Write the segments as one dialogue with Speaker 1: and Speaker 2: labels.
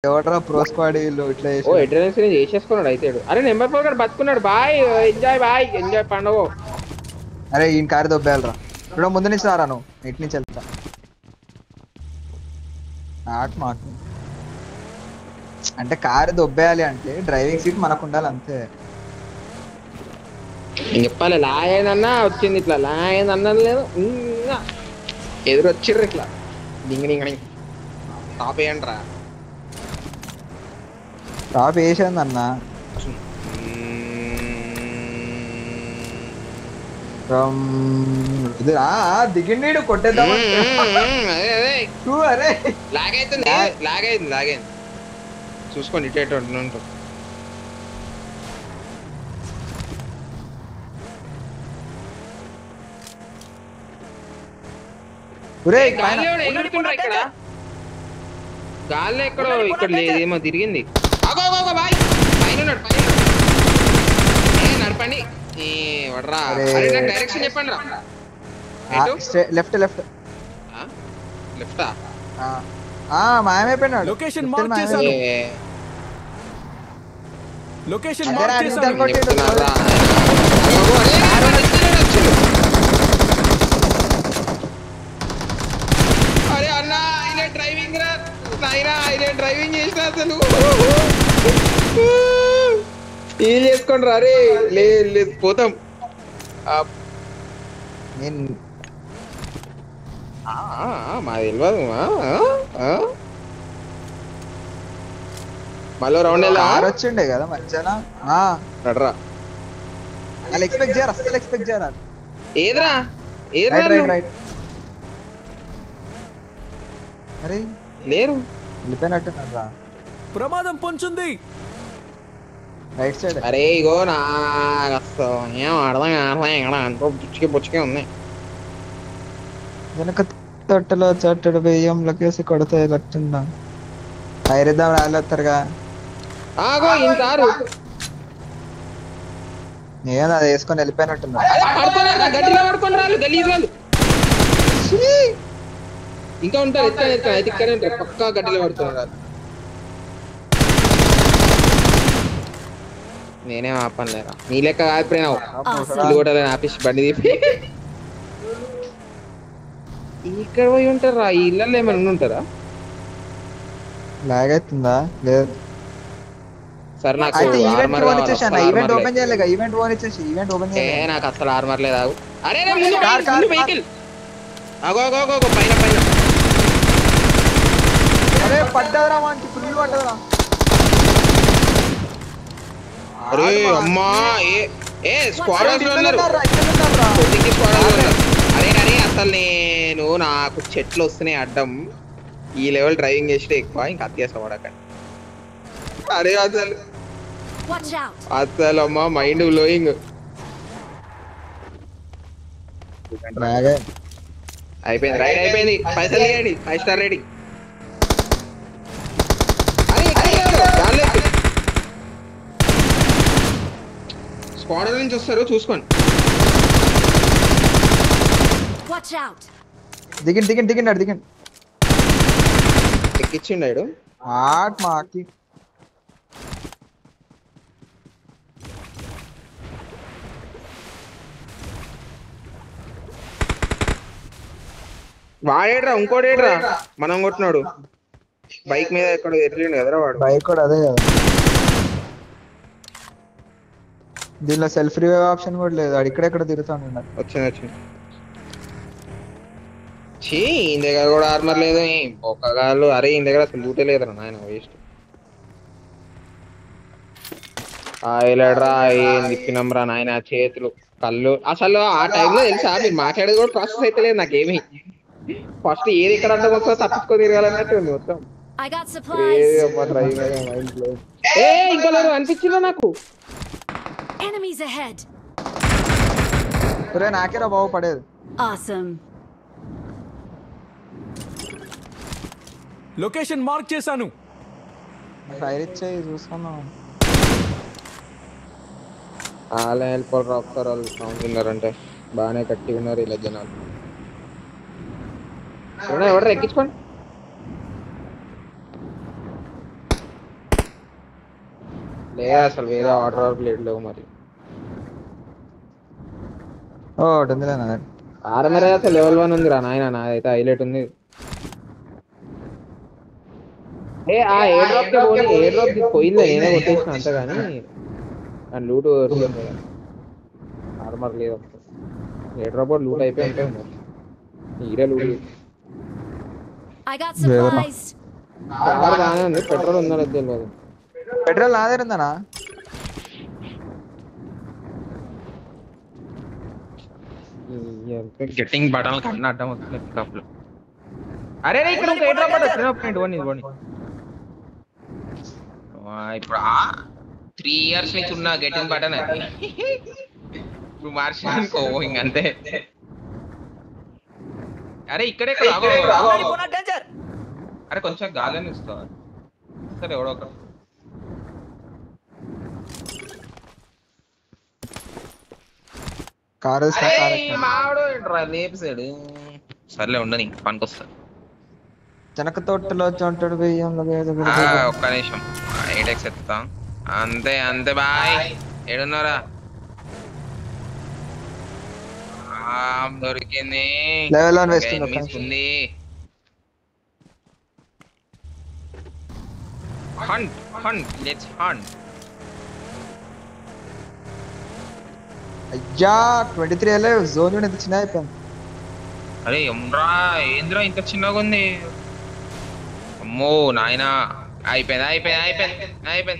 Speaker 1: ఎవడరా pro squad వీళ్ళు ఇట్లా
Speaker 2: ఓ
Speaker 1: చేసి
Speaker 2: ఎడ్రెన్స్ చేసేసుకున్నాడు అయితే అరే నెంబర్ 4 గారు బతుకున్నాడు బాయ్ ఎంజాయ్ పండుగ
Speaker 1: అరే ఈయన కారు దొబ్బేయాలరా ఇప్పుడు ముందు నుంచి రారా నువ్వు ఇటు నుంచి వెళ్తా మాట అంటే కారు దొబ్బేయాలి అంటే డ్రైవింగ్ సీట్ మనకు ఉండాలి అంతే
Speaker 2: చెప్పాలి లాగేదన్నా వచ్చింది ఇట్లా లాగేదన్నా లేదు ఎదురు వచ్చిర్రు ఇట్లా డింగ టాప్ వేయండి రా
Speaker 1: టాప్ వేసేది అన్న ఇది దిగిండి కొట్టేద్దాం అరే
Speaker 2: లాగైంది చూసుకోండి ఇటు ఉంటాం గాల్లో ఎక్కడో ఇక్కడ లేదేమో తిరిగింది నడపండి వడరా డైరెక్షన్ చెప్పండి రా
Speaker 1: లెఫ్ట్
Speaker 2: లెఫ్టా
Speaker 1: మాయమైపోయినాడు
Speaker 3: లొకేషన్ మార్క్ చేశాను లొకేషన్ మార్క్ చేశాను
Speaker 2: అరే అన్న ఆయన డ్రైవింగ్ రా నాయనా ఆయన డ్రైవింగ్ చేసిన అసలు ఏం చేసుకోండి రా అరే లేదు పోతాం మా తెలియదు మళ్ళీ రౌండ్
Speaker 1: వచ్చిండే కదా మంచిగా
Speaker 2: రా
Speaker 1: ఎక్స్పెక్ట్ చేయరా అసలు ఎక్స్పెక్ట్ చేయరా
Speaker 2: ఏదిరా
Speaker 1: రైట్ అరే
Speaker 2: లేరు
Speaker 1: వెళ్ళిపోయినట్టున్నారా
Speaker 3: ప్రమాదం పొంచుంది
Speaker 1: రైట్ సైడ్
Speaker 2: అరే ఇగో నా ఏం అర్థం కావట్లే అంటూ పుచ్చుకే ఉంది
Speaker 1: వెనక తొట్టలో చట్టడు బియ్యం లకేసి కొడితే కట్టిందా ఐరిద్దాం రాలేస్తారుగా
Speaker 2: ఆగో ఇంటారు
Speaker 1: నేను అది వేసుకొని వెళ్ళిపోయినట్టున్నా
Speaker 2: గడ్డిలో పడుకొని రాళ్ళు గలీజ్ వాళ్ళు ఇంకా ఉంటారు అయితే ఇక్కడే ఉంటారు పక్కా గడ్డిలో పడుతున్నారు నేనేం ఆపలేరా నీ లెక్క ఆపిపోయినావు ఇల్లు కూడా ఆపేసి బండి తీపి ఇక్కడ పోయి ఉంటారా ఈ ఇళ్ళల్లో ఏమైనా ఉంటారా
Speaker 1: లాగ్ అవుతుందా లేదు
Speaker 2: సరే నాకు
Speaker 1: ఈవెంట్ ఓపెన్ చేయలేక ఈవెంట్ ఓపెన్ చేయాలి
Speaker 2: నాకు అసలు ఆర్మర్ లేదు ఆగు అరే వెహికల్ ఆగో పైన
Speaker 1: అరే పడ్డదరా వానికి ఫుల్ పడ్డదరా
Speaker 2: అరే అమ్మా ఏ స్క్వాడ్ ఉన్నారు అరే అసలు నేను నాకు చెట్లు వస్తున్నాయి అడ్డం ఈ లెవెల్ డ్రైవింగ్ చేస్తే ఎక్కువ ఇంకా అత్యాసపడకండి అరే అసలు అమ్మా మైండ్ బ్లోయింగ్ అయిపోయింది రైడ్ అయిపోయింది పైసలు తీయండి 5 స్టార్ రేటింగ్ స్క్వాడ్ నుంచి వస్తారు చూసుకోండి
Speaker 1: దిగండి
Speaker 2: ఎక్కిచ్చిండు
Speaker 1: మాకి
Speaker 2: వాడేడ్రా ఇంకోటేడ్రా మనం కొట్టినాడు బైక్ మీద ఎక్కడ ఎట్లిండు కదరా వాడు
Speaker 1: బైక్ కూడా అదే కదా దీనిలో సెల్ఫ్ రివైవ్ ఆప్షన్ కూడా లేదు వాడు ఇక్కడెక్కడ తిరుగుతాను
Speaker 2: వచ్చింది చీ ఈయన దగ్గర కూడా ఆర్మర్ లేదు ఒక్కగాళ్ళు అరే ఈయన దగ్గర అసలు లూటే లేదురా నాయన వేస్ట్ వెళ్ళాడరా ఏం తిప్పినమ్రా నాయన చేతులు కళ్ళు అసలు ఆ టైంలో తెలుసా మీరు మాట్లాడేది కూడా ప్రాసెస్ అయితే లేదు నాకేమి ఫస్ట్ ఏది ఎక్కడ అంటే మొత్తం తప్పించుకో తిరగాలన్నట్టు ఉంది మొత్తం ఇంకో అనిపించిందా నాకు
Speaker 1: నాకేరా బాగు పడేది
Speaker 3: లొకేషన్ మార్క్ చేశాను
Speaker 1: ఫైర్ ఇచ్చాయి చూసుకున్నాం
Speaker 2: అలా వెళ్ళిపోరు ఒకసారి వాళ్ళు సౌండ్ విన్నారంటే బాగానే కట్టి ఉన్నారు ఇలా జనాలు ఎవరు ఎక్కించుకోండి లేదా అసలు వేరే ఆర్డర్ ప్లేట్ లేవు మరి.
Speaker 1: ఓ ఒకటి ఉందిలే నా దగ్గర.
Speaker 2: ఆర్మర్ అసలు లెవెల్ 1 ఉందిరా నాయన, నాదైతే హైలైట్ ఉంది. ఆ ఎయిర్ డ్రాప్ కి పోనీ, ఎయిర్ డ్రాప్ పోయిందా నేనే కొట్టేసిన అంతే కానీ లూట్ ఆర్మర్ లేదు. ఎయిర్ డ్రాప్ లూట్ అయిపోయి ఉంటుంది ఈరే loot.
Speaker 4: I got supplies.
Speaker 2: Car బాగానే ఉంది, పెట్రోల్ ఉందా లేదు తెలియదు.
Speaker 1: పెట్రోల్ నా దగ్గర ఉందనా?
Speaker 2: గెట్టింగ్ బటన్ కన్నా అడ్డం వస్తుంది పికప్లు. అరే ఇక్కడ ఒక ఎయిర్ డ్రాప్ వచ్చింది ఇప్పుడు 3 years నుంచి ఉన్న గెట్టింగ్ బటన్ అది ఇప్పుడు మార్చానుకో ఇంకంతే. అరే ఇక్కడే అరే కొంచెం గాలని ఇస్తా సరే ఎవడో ఒక
Speaker 1: కారు
Speaker 2: మావాడు లేపు సైడ్ సర్లే ఉండని పనికొస్తా.
Speaker 1: చెనక తోటలో చోంటాడు బియ్యంలో
Speaker 2: ఒక్క నిమిషం ఎయిడెక్స్ ఎత్తా అంతే అంతే. బాయ్ ఏడున్నారా? దొరికింది
Speaker 1: లెవెల్ 1 వేస్తుంది.
Speaker 2: Hunt hunt let's hunt.
Speaker 1: అయ్యా 23 వెళ్ళే జోన్ కూడా ఎంత చిన్న అయిపోయింది.
Speaker 2: అరే ఎమ్రా ఏంద్రా ఇంత చిన్నగా ఉంది? అమ్మో నాయనా అయిపోయింది.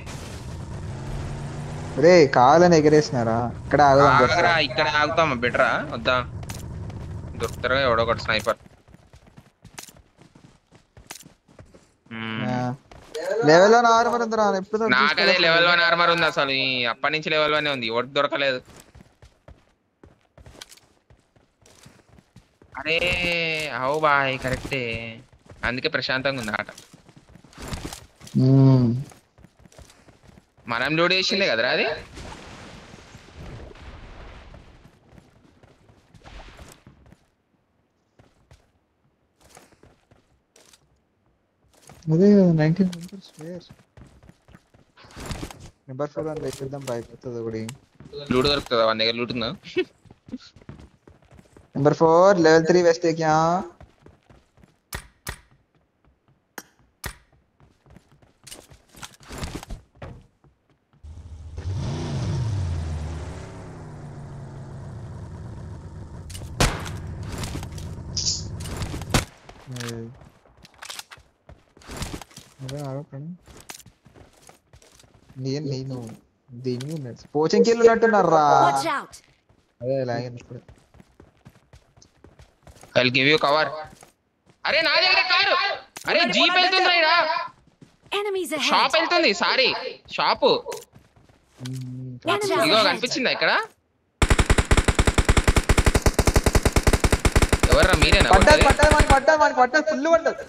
Speaker 1: రే కావాలని ఎగరేసినారా? ఇక్కడ
Speaker 2: ఇక్కడ ఆగుతామా? బెటరా వద్దా? దొరుకుతారా ఎవడో ఒకటి స్నైపర్.
Speaker 1: లెవెల్ 1 ఆర్మర్ ఉందిరా ఎప్పుడు?
Speaker 2: నాకదే లెవెల్ 1 ఆర్మర్ ఉంది అసలు అప్పటి నుంచి లెవెల్ 1 ఉంది, ఒకటి దొరకలేదు. అరే అవు బాయ్ కరెక్టే, అందుకే ప్రశాంతంగా ఉంది ఆట. మనం లోడ్ చేసిందే కదరా అది.
Speaker 1: అదే 19 మెంబర్స్ వేర్ నెంబర్ 4 అని వేసేద్దాం అయిపోతుంది ఒకటి.
Speaker 2: లూట్ దొరుకుతుందా? వన్ దగ్గర లూట్ ఉందా?
Speaker 1: नंबर 4 लेवल 3 वेस्ट है क्या? अरे आरो कण నేను దీని పోచింగ్ కిల్ ఉన్నట్టున్నారా? అదే లాగిన్ ఇప్పుడు.
Speaker 2: I'll give you cover. అరే నా దగ్గర కారు. అరే జీప్ వెళ్తుంది రైడా. షాప్ వెళ్తుంది. Sorry shop. ఇగో కనిపించిందా ఇక్కడ? ఎవర్రా మీరేనా?
Speaker 1: పడ్డా ఫుల్ పడ్డది.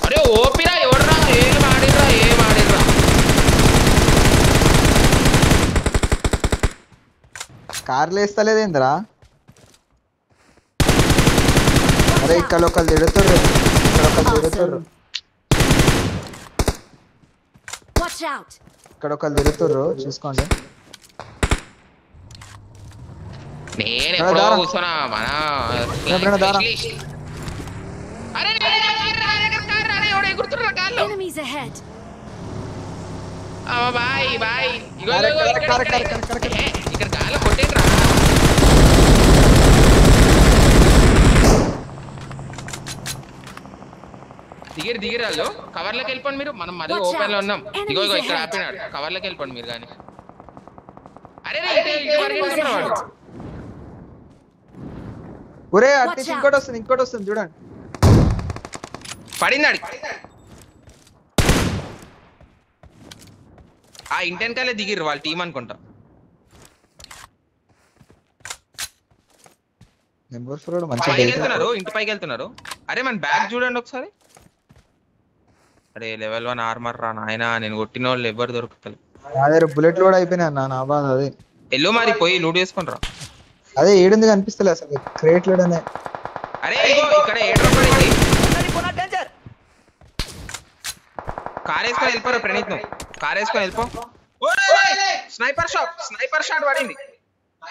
Speaker 2: అరే ఓపిరా ఎవడ్రా? ఏం ఆడిర్రా?
Speaker 1: కార్లు వేస్తలేదేంద్రా? అరే ఇక్కడ ఒకళ్ళు తిడుతుర్రు. ఇక్కడ ఒకళ్ళు తిడుతుర్రు చూసుకోండి.
Speaker 2: నేను ఎప్పుడో కూర్చున్నా మన బాయ్ ఇక్కడ గాలి కొట్టేదిరా. దిగిరు వాళ్ళు కవర్లోకి వెళ్ళిపోండి మీరు. మనం మళ్ళీ ఓపెన్ లో ఉన్నాం. ఇగో ఇక్కడ ఆపినాడు. కవర్లోకి వెళ్ళిపోండి మీరు కానీ. అరే
Speaker 1: ఒరే అట్టి ఇంకోటి వస్తుంది చూడండి.
Speaker 2: పడిందాడి ఆ ఇంటెన్కాలే దిగిర్రు వాళ్ళ టీం అనుకుంటా. ఇంటి పైకి వెళ్తున్నారు. అరే మన బ్యాగ్ చూడండి ఒకసారి. అరే లెవెల్ 1 ఆర్మర్ రా నాయనా. నేను కొట్టిన వాళ్ళు ఎవరు దొరుకుతారు?
Speaker 1: అదే బుల్లెట్ లోడ్ అయిపోయినా నా బాధ అదే.
Speaker 2: ఎల్లో మరి పోయి లూట్ చేసుకుంటారా?
Speaker 1: అదే ఏడుంది కనిపిస్తలే అసలు. క్రేట్ లోడ్ అనే
Speaker 2: అరే ఇగో ఇక్కడ ఏ డ్రాప్ పడింది కార్ వేసుకొని వెళ్ళిపోరు ప్రణీత్ నువ్వు కార్ వేసుకొని వెళ్ళిపో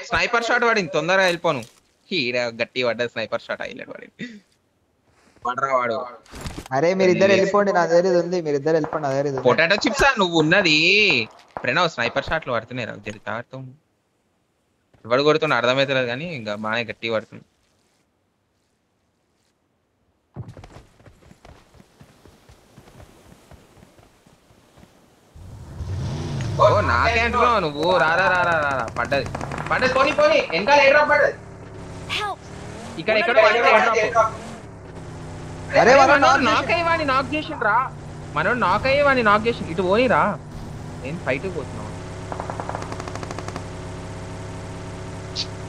Speaker 2: స్నైపర్ షాట్ పడింది తొందరగా వెళ్ళిపోను ఈడ గట్టి పడ్డది స్నైపర్ షాట్ హైలైట్ పడింది పడరా వాడు
Speaker 1: అరే మీరిద్దరు వెళ్ళిపోండి నా దగ్గర ఇది ఉంది మీరిద్దరు వెళ్ళిపోండి నా దగ్గర ఇది ఉంది
Speaker 2: పొటాటో చిప్సా నువ్వు ఉన్నది ప్రణవ్ స్నైపర్ షాట్లు పడుతున్నాయి రా జరి తాగుతాం ఎవడు కొడుతున్నా అర్థమవుతలేదు కానీ ఇంకా బాగా గట్టి పడుతుంది ఓ నాకే అంటున్నావు నువ్వు రారా పడ్డది పోనీ వెనకాల ఏ డ్రాప్ పడ్డది
Speaker 4: Help!
Speaker 2: ఇక్కడ ఎక్కడ పడ్డది ఏ డ్రాప్
Speaker 1: అరే
Speaker 2: నాక్ అయ్యేవాడిని నాక్ చేసిండ్రా మనోడు నాక్ అయ్యేవాడిని నాక్ చేసి ఇటు పోనీరా నేను ఫైట్ పోతున్నావు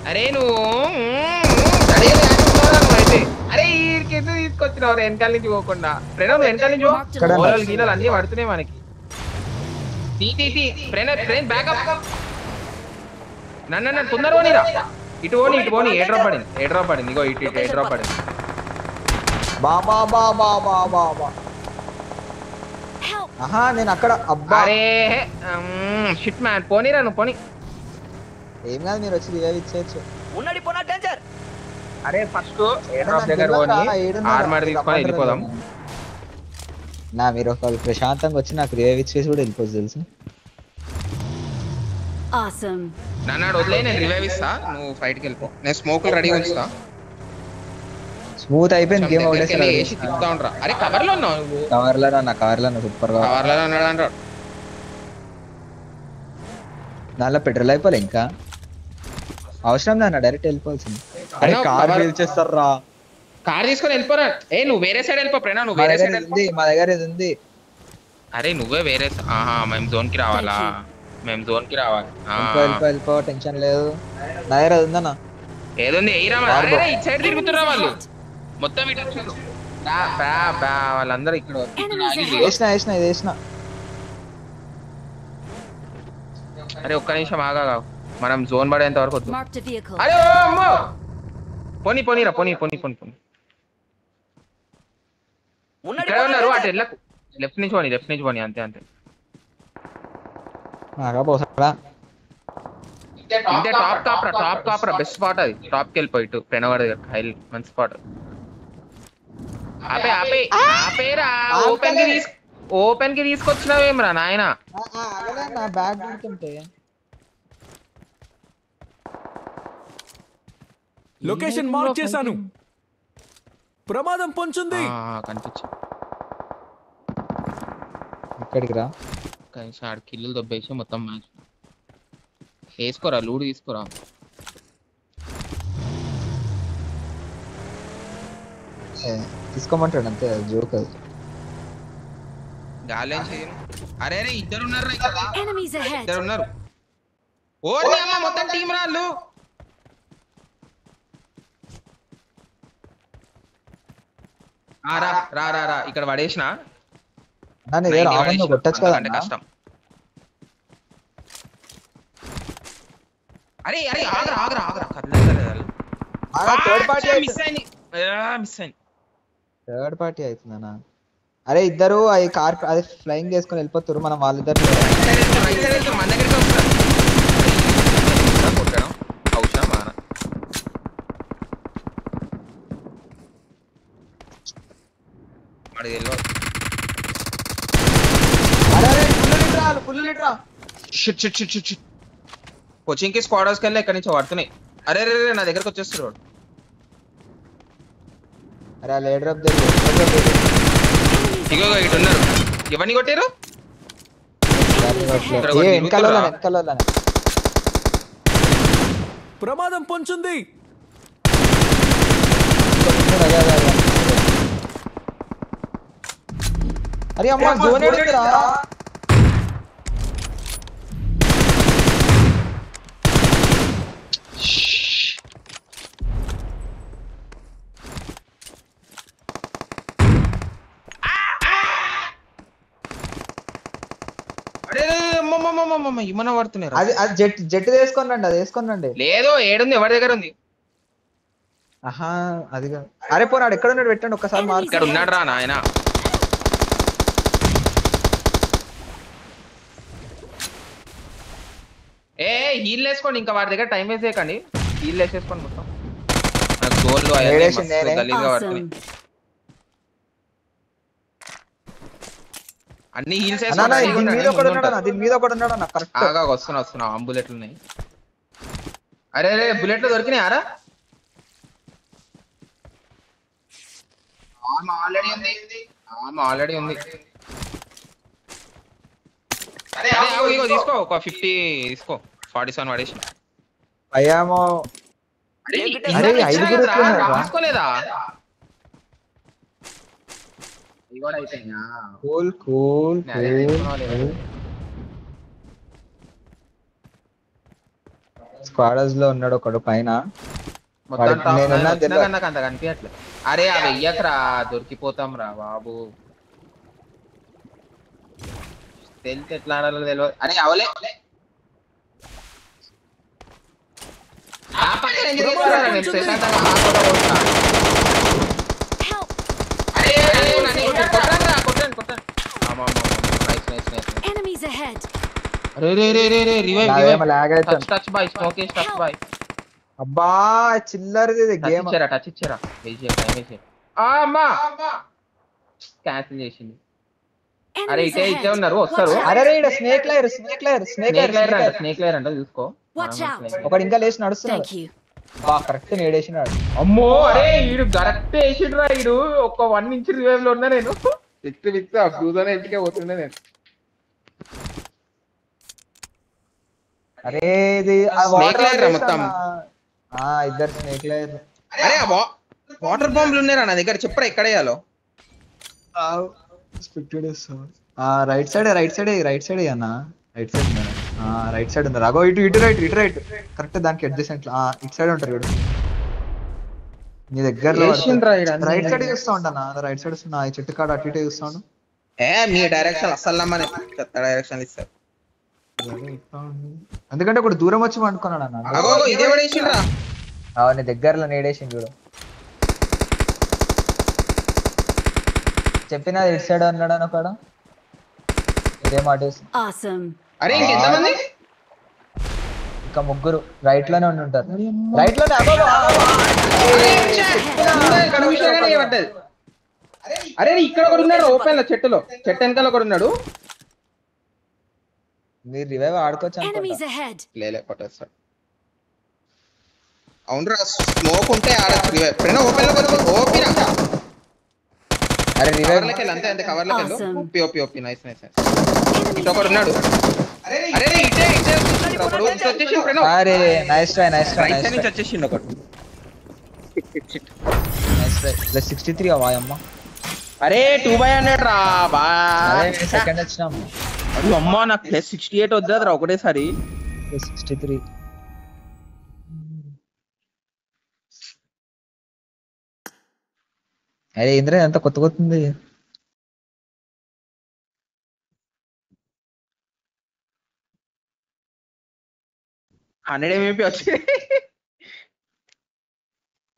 Speaker 2: అరే నువ్వు అయితే అరే వీడికి ఎందుకు తీసుకొచ్చినావు వెనకాల నుంచి పోకుండా ప్రణవ్ వెనకాల నుంచి గోళాలు గీలాలు అన్ని పడుతున్నాయి మనకి ప్రణవ్ బ్యాకప్ నన్ను తొందర పోనీరా ఇటు పోని ఏ డ్రాప్ పడింది ఇగో ఇటు ఏ డ్రాప్ పడింది
Speaker 1: బాబా
Speaker 4: Help!
Speaker 1: ఆహా నేను అక్కడ అబ్బా
Speaker 2: అరే షిట్ మ్యాన్ పోనీరా నువ్వు పోనీ
Speaker 1: ఏం కాదు మీరు వచ్చి రివైవ్ ఇచ్చేయచ్చు
Speaker 2: అరే ఫస్ట్ ఏ డ్రాప్ దగ్గర పోని ఆర్మర్ తీసుకొని వెళ్ళిపోదాం
Speaker 1: నా మీరు ఒక ప్రశాంతంగా వచ్చి నాకు రివైవ్ ఇచ్చేసి కూడా వెళ్ళిపోవచ్చు తెలుసు
Speaker 4: Awesome.
Speaker 2: నన్ను వదిలే నేను రివైవ్ ఇస్తా నువ్వు ఫైట్కి వెళ్ళిపో నేను స్మోకులు రెడీగా ఉంచుతా
Speaker 1: స్మూత్ అయిపోయింది గేమ్
Speaker 2: వేసి తిప్పుతా ఉండరా అరే కవర్ లో ఉన్నావు నువ్వు
Speaker 1: కవర్లో సూపర్ గా
Speaker 2: కవర్ లో ఉన్నాడు అంటాడు
Speaker 1: దానిలో పెట్రోల్ అయిపోలే ఇంకా అవసరం నాన్న డైరెక్ట్ వెళ్ళిపోవాల్సింది అరే కార్ పీల్చేస్తారు రా
Speaker 2: కార్ తీసుకొని వెళ్ళిపోరా నువ్వు వేరే సైడ్ వెళ్ళిపో ప్రేణ నువ్వు వేరే సైడ్ వెళ్ళిపో
Speaker 1: మా దగ్గర ఇది ఉంది
Speaker 2: అరే నువ్వే వేరే మేము జోన్ కి రావాలా
Speaker 1: వెళ్ళిపో టెన్షన్ లేదు నా దగ్గర అది ఉందన్నా
Speaker 2: ఏదుంది ఎయిరా ఇటు సైడ్ తిరుగుతున్నా వాళ్ళు మొత్తం ఇటు వచ్చారు వాళ్ళందరూ ఇక్కడ
Speaker 1: వేసిన
Speaker 2: అరే ఒక్క నిమిషం ఆగా మనం జోన్ పడేంత వరకు వద్దు
Speaker 4: Marked a vehicle.
Speaker 2: అరే అమ్మో పోనీరా పోనీ ఇక్కడ ఉన్నారు అటు వెళ్ళకు లెఫ్ట్ నుంచి పోనీ అంతే ఇంతే టాప్ కాపరా బెస్ట్ స్పాట్ అది టాప్ కి వెళ్ళిపోయి ఇటు పెనవాడ దగ్గర హైల్ మంచి స్పాట్ ఆపేరా ఓపెన్ కి తీసుకొచ్చినావేమ్రా నాయన
Speaker 1: బ్యాగ్ ఉంటుంటే
Speaker 3: లొకేషన్ మార్క్ చేశాను ప్రమాదం పొంచుంది
Speaker 2: కనిపించు
Speaker 1: ఇక్కడికి రా
Speaker 2: కనీసం ఆడ కిల్లులు దొబ్బేసి మొత్తం మ్యాచ్ వేసుకోరా లూడు తీసుకోరా
Speaker 1: తీసుకోమంటాడు అంతే జోక్ అది
Speaker 2: గాలి ఏం చేయను అరే ఇద్దరు ఉన్నారు
Speaker 4: Enemies ahead.
Speaker 2: ఇద్దరు ఉన్నారు ఓ అమ్మ మొత్తం టీం రాళ్ళు రా ఇక్కడ పడేసిన
Speaker 1: కొట్టచ్చు కదా
Speaker 2: కష్టం అరే ఆగరా మిస్ అయింది
Speaker 1: థర్డ్ పార్టీ అవుతుందన్నా అరే ఇద్దరు అది కార్ అది ఫ్లైయింగ్ చేసుకొని వెళ్ళిపోతారు మనం వాళ్ళిద్దరు
Speaker 2: మన దగ్గరికి వస్తారు అవసరం కోచింగ్ కి స్క్వాడ్ హౌస్ కెళ్ళి ఎక్కడి నుంచి పడుతున్నాయి అరే నా దగ్గరకు వచ్చేస్తారు వాడు
Speaker 1: అరే లేడర్
Speaker 2: ఇగో ఇటు ఉన్నారు ఎవరిని కొట్టారు
Speaker 3: ప్రమాదం పొంచుంది
Speaker 1: అరే అమ్మ జోన్ ఎడుతురా
Speaker 2: ఇమ్మన పడుతున్నారు
Speaker 1: అది జెట్ వేసుకొని రండి అది వేసుకొని రండి
Speaker 2: లేదు ఏడుంది ఎవరి దగ్గర ఉంది
Speaker 1: ఆహా అది కాదు. అరే పోనాడు ఎక్కడ ఉన్నాడు పెట్టండి ఒక్కసారి మార్క్.
Speaker 2: ఇక్కడ ఉన్నాడు రా నాయన. ఏ హీల్ వేసుకోండి, ఇంకా వాడి దగ్గర టైం వేస్ట్ చేయకండి. హీల్ వేసేసుకోండి మొత్తం. నాకు గోల్డ్
Speaker 1: వేడేసింది నేనే.
Speaker 2: గలీజ్గా పడుతుంది.
Speaker 4: Awesome.
Speaker 2: అన్ని హీల్స్
Speaker 1: అన్నా అన్నా, దీని మీద ఒకడు ఉన్నాడు అన్న, దీని మీద ఒకడు ఉన్నాడు అన్న కరెక్ట్.
Speaker 2: ఆగా వస్తున్నా బుల్లెట్లు ఉన్నాయి. అరే అరే బుల్లెట్లు దొరికినాయి ఆరా. ఆల్రెడీ ఉంది. అరే ఇగో తీసుకో, ఒక 50 తీసుకో. 47 పడేసి.
Speaker 1: అయ్యామో.
Speaker 2: అరే
Speaker 1: అరే, ఐదుగురు ఎట్లున్నారు రా?
Speaker 2: తీసుకోలేదా? ఇవి కూడా అయిపోయినా?
Speaker 1: కూల్ కూల్
Speaker 2: అదే తీసుకోవాలి.
Speaker 1: స్క్వాడర్స్ లో ఉన్నాడు ఒకడు పైన.
Speaker 2: మొత్తం
Speaker 1: వాడికి
Speaker 2: టాప్
Speaker 1: నేనున్నా
Speaker 2: నైన్ వచ్చినా
Speaker 1: తెలియదు.
Speaker 2: కానీ నాకు అంత కనిపించట్లేదు. అరే అవి వెయ్యకరా, దొరికిపోతాం రా బాబు. తెలిసి ఎట్లా ఆడాలో తెలియదు. అరే అవలే ఆ పక్కన ఎందుకు వేస్తున్నారా? నేను ప్రశాంతంగా ఆడుకుంటా పోతున్నా.
Speaker 4: Help!
Speaker 2: అరే నన్ను కొట్టండి. ఆమా. నైస్.
Speaker 4: Enemies ahead!
Speaker 2: రే రివైవ్
Speaker 1: నాదేమో lag అవుతుంది.
Speaker 2: టచ్ బాయ్, స్మోకేజ్ టచ్ బాయ్.
Speaker 1: అబ్బా చిల్లరది గేమ్.
Speaker 2: టచ్ ఇచ్చారా? టైం అమ్మా క్యాన్సిల్ చేసింది. అరే
Speaker 4: Enemies
Speaker 2: ఇటే
Speaker 4: ahead!
Speaker 2: ఉన్నారు, వస్తారు.
Speaker 4: Watch out.
Speaker 1: అరే రే స్నేక్ లేయర్
Speaker 2: స్నేక్ లేయర్ అంట చూసుకో.
Speaker 4: Watch out.
Speaker 1: ఒకడు ఇంకా లేచి నడుస్తున్నాడు.
Speaker 4: Thank you.
Speaker 1: బా కరెక్ట్ నేడేసినాడు.
Speaker 2: అమ్మో అరే ఈడు కరెక్ట్ వేసిండ్రా. ఈడు ఒక 1 ఇంచ్ రివైవ్ లో ఉన్నా నేను. విక్స్ ఫ్యూజన్ ఇంటికే పోతుండే నేను.
Speaker 1: అరే ఇది
Speaker 2: Snake layer రా మొత్తం.
Speaker 1: ఇద్దరు స్నేక్ లేయర్.
Speaker 2: అరే వాటర్ బాంబులు ఉన్నారా నా దగ్గర? చెప్పరా ఎక్కడ వేయాలో?
Speaker 1: రైట్ సైడ్ అన్న. రైట్ సైడ్ ఉన్నాడు. రైట్ సైడ్ ఉన్నారు. అగో ఇటు రైట్ కరెక్ట్ దానికి అడ్జసెంట్. ఇటు సైడ్ ఉంటారు వీడు. నీ దగ్గరలో
Speaker 2: వేసిండ్రా ఈడు అన్ని.
Speaker 1: రైట్ సైడ్ చూస్తా ఉంటానా? రైట్ సైడ్ వస్తున్నా. ఈ చెట్టు కాడ అటు ఇటే చూస్తాను.
Speaker 2: మీ డైరెక్షన్ అస్సలు నమ్మని చెత్త డైరెక్షన్ ఇస్తారు.
Speaker 1: ఎందుకంటే ఒకటి దూరం వచ్చి పండుకున్నాడు అన్న.
Speaker 2: అగో ఇదే పడేసిండ్రా.
Speaker 1: నీ దగ్గరలో నేడేసింది చూడు. చెప్పినా ఇటు సైడ్ అన్నాడు అని ఒకడు. ఇదే మాట.
Speaker 4: Awesome.
Speaker 2: అరే ఇంకెంతమంది?
Speaker 1: ఇంకా ముగ్గురు రైట్ లోనే ఉండి ఉంటారు. రైట్ లోనే.
Speaker 2: అరే ఇక్కడ ఒకడు ఉన్నాడు ఓపెన్ లో, చెట్టు వెనకాల ఒకడు ఉన్నాడు.
Speaker 1: మీరు రివైవ్ ఆడుకోవచ్చు
Speaker 4: Enemies
Speaker 1: అనుకుంటా.
Speaker 4: ahead!
Speaker 2: లేలే కొట్టేస్తాడు. అవునరా స్మోక్ ఉంటే ఆడచ్చు రివైవ్. ఫ్రెండ్ ఓపెన్ లో ఓపెన్
Speaker 1: అరే రివైవ్
Speaker 2: కవర్లోకి వెళ్ళి అంతే కవర్లోకి వెళ్ళు.
Speaker 4: Awesome.
Speaker 2: OP nice. ఇటు ఒకడు ఉన్నాడు. అరే ఇటే ఒకడు వచ్చేసి ఫ్రెండ్.
Speaker 1: అరే నైస్ ట్రై
Speaker 2: రైట్ నుంచి వచ్చేసిండు ఒకడు.
Speaker 1: Nice try. ప్లస్ 63 అమ్మ.
Speaker 2: అరే 2/100 రా బా.
Speaker 1: సెకండ్ వచ్చినాం.
Speaker 2: అమ్మా నాకు ప్లస్ 68 వద్దా ఒకటేసారి.
Speaker 1: ప్లస్ 63. అరే ఇంద్ర ఎంత కొత్తగొస్తుంది.
Speaker 2: MMP వచ్చి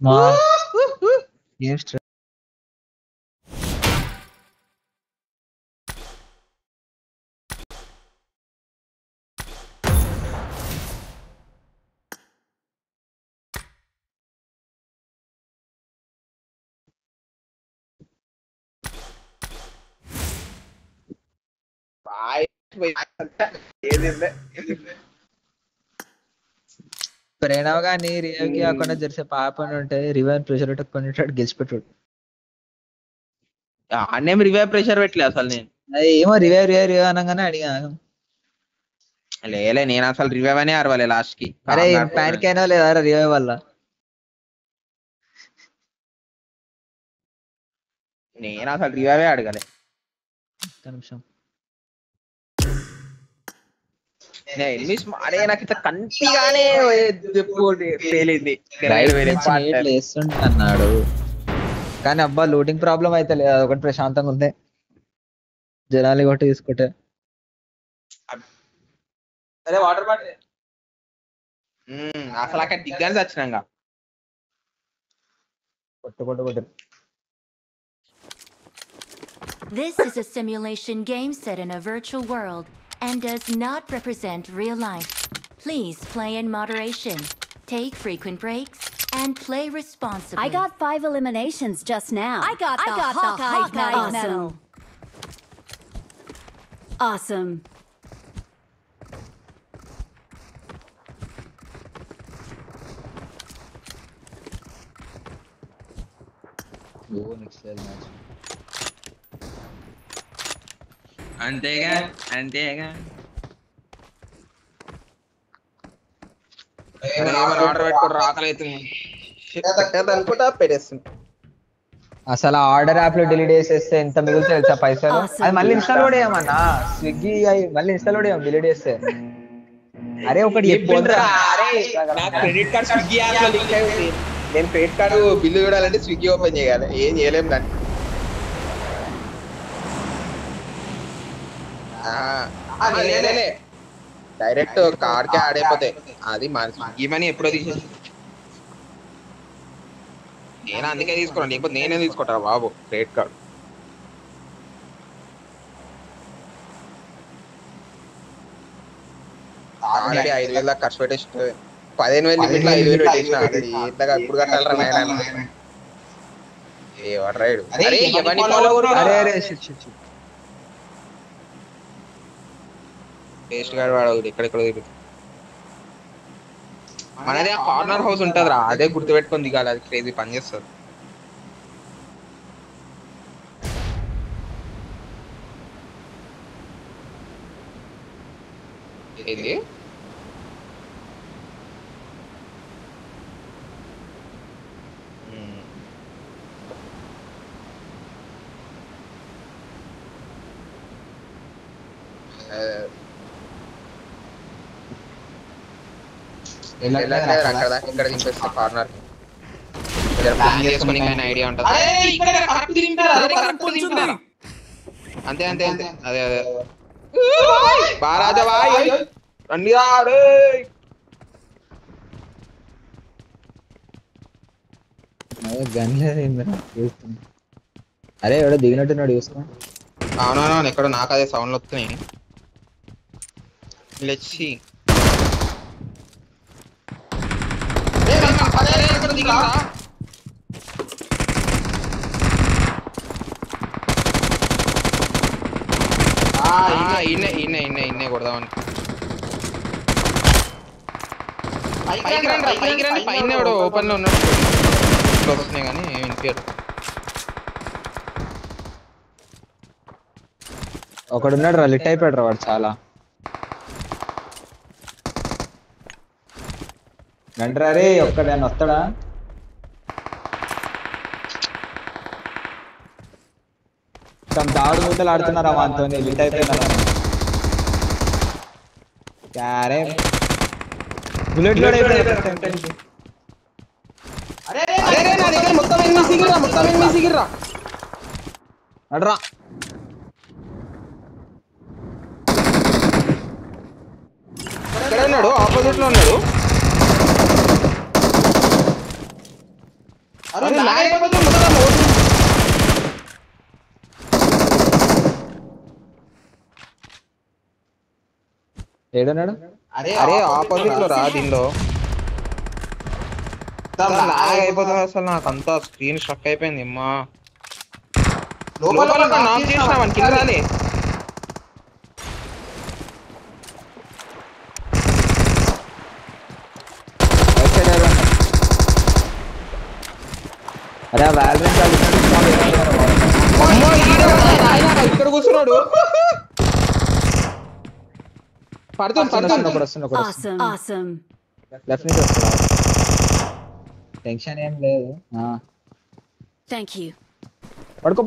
Speaker 1: మా ఏం ప్రణవ్ గాని రివైవ్ కి కాకుండా జరిసే పాప ఉంటే రివైవ్ ప్రెషర్ పెట్టుకునేటాడు గెలిచిపెట్టాడు.
Speaker 2: అన్నేం రివైవ్ ప్రెషర్ పెట్టలే అసలు నేను.
Speaker 1: అది ఏమో రివైవ్ అనగానే అడిగా.
Speaker 2: లేలే నేను అసలు రివైవ్ అనే అరవలే లాస్ట్ కి.
Speaker 1: అరే ప్యానిక్ అయినా లేదా రివైవ్ వల్ల?
Speaker 2: నేను అసలు రివైవే అడగలే.
Speaker 1: నిమిషం
Speaker 2: అరే నాకు ఇట్లా కంటిగానే పేలింది
Speaker 1: అన్నాడు కానీ అబ్బా లూటింగ్ ప్రాబ్లం అయితే లేదు. అదొకటి ప్రశాంతంగా ఉంది. జనాలు కొట్టి తీసుకుంటే.
Speaker 2: అరే వాటర్ బాటిల్ అసలు అక్కడ దిగ్గానే వచ్చినాక
Speaker 1: కొట్టు.
Speaker 4: This is a simulation game set in a virtual world and does not represent real life. Please play in moderation, take frequent breaks, and play responsibly.
Speaker 5: I got 5 eliminations just now.
Speaker 4: I got the Hawkeye medal.
Speaker 5: Awesome.
Speaker 1: Next match
Speaker 2: అంతేగా order పెట్టుకోవడం ఆకలి అవుతుంది అనుకుంటా పెట్టేస్తుంది.
Speaker 1: అసలు order app లో delete చేసేస్తే ఎంత మిగులుతాయి తెలుసా పైసలు? అది మళ్ళీ ఇన్స్టాల్ కూడా చేయమన్నా స్విగ్గీ మళ్ళీ ఇన్స్టాల్ కూడా చేయం డిలీట్ చేస్తే. అరే ఒకటి
Speaker 2: క్రెడిట్ కార్డ్ స్విగ్గీ యాప్ లో లింక్ అయి ఉంది. నేను క్రెడిట్ కార్డు బిల్లు చూడాలంటే స్విగ్గీ ఓపెన్ చేయాలి. ఏం చేయలేము దాన్ని. డైరెక్ట్ కార్డ్ కే యాడ్ అయిపోతాయి. అది మన స్విగ్గీ మనీ ఎప్పుడో తీసేసి నేను అందుకే తీసుకున్నాను. లేకపోతే నేనే తీసుకుంటా బాబు క్రెడిట్ కార్డు. ఆల్రెడీ 5,000 దాకా ఖర్చు పెట్టేసి 15,000 లిమిట్ లో 5,000 పెట్టేసిన. ఇంతగా ఇప్పుడు కట్టాలరా నాయన. ఏ వాడు అరే ఎవరిని ఫాలో టేస్ట్ గార్డ్ వాడు ఎక్కడెక్కడో తిరుగుతుంది. మనదే ఆ కార్నర్ హౌస్ ఉంటదిరా, అదే గుర్తుపెట్టుకొని దిగాలి. అది క్రేజీ పని చేస్తుంది. ఏంది అక్కడ ఇక్కడ దింపేస్తా కార్నర్ ప్లాన్ చేసుకుని ఐడియా ఉంటుంది. అంతే అంతే అంతే అదే అదే బారాజా బాయ్ రండి.
Speaker 1: అరే ఎవడో దిగినట్టున్నాడు చూస్తున్నా.
Speaker 2: అవునవును ఎక్కడో నాకు అదే సౌండ్లు వస్తున్నాయి. లెచ్చి ఇన్నే కొడదామని పైన ఓపెన్ లో ఉన్నాడు. వస్తున్నాయి కానీ వినిపించారు.
Speaker 1: ఒకడున్నాడు రా, లిట్ అయిపోయాడు రా వాడు చాలా. గంటరా రే ఒక్కడైనా వస్తాడా? దాడు మూతలు ఆడుతున్నారా వాంతో, లిట్ అయిపోయినారా? బుల్లెట్ లోడ్ అయిపోయింది. అడ్రా
Speaker 2: ఎక్కడ ఉన్నాడు? ఆపోజిట్ లో ఉన్నాడు.
Speaker 1: ఏడున్నాడు?
Speaker 2: అరే ఆపోజిట్ లో రా. దీనిలో అయిపోతుంది అసలు. నాకు అంతా స్క్రీన్ స్ట్రక్ అయిపోయింది. అమ్మా లోపల నాక్ చేసిన వాడిని కింద రాలే.
Speaker 1: అరే
Speaker 2: ఇక్కడ కూర్చున్నాడు. పడుతుంది.
Speaker 5: Awesome.
Speaker 1: లెఫ్ట్ నుంచి వస్తాడు. టెన్షన్ ఏం లేదు.
Speaker 5: Thank you.
Speaker 1: పడుకో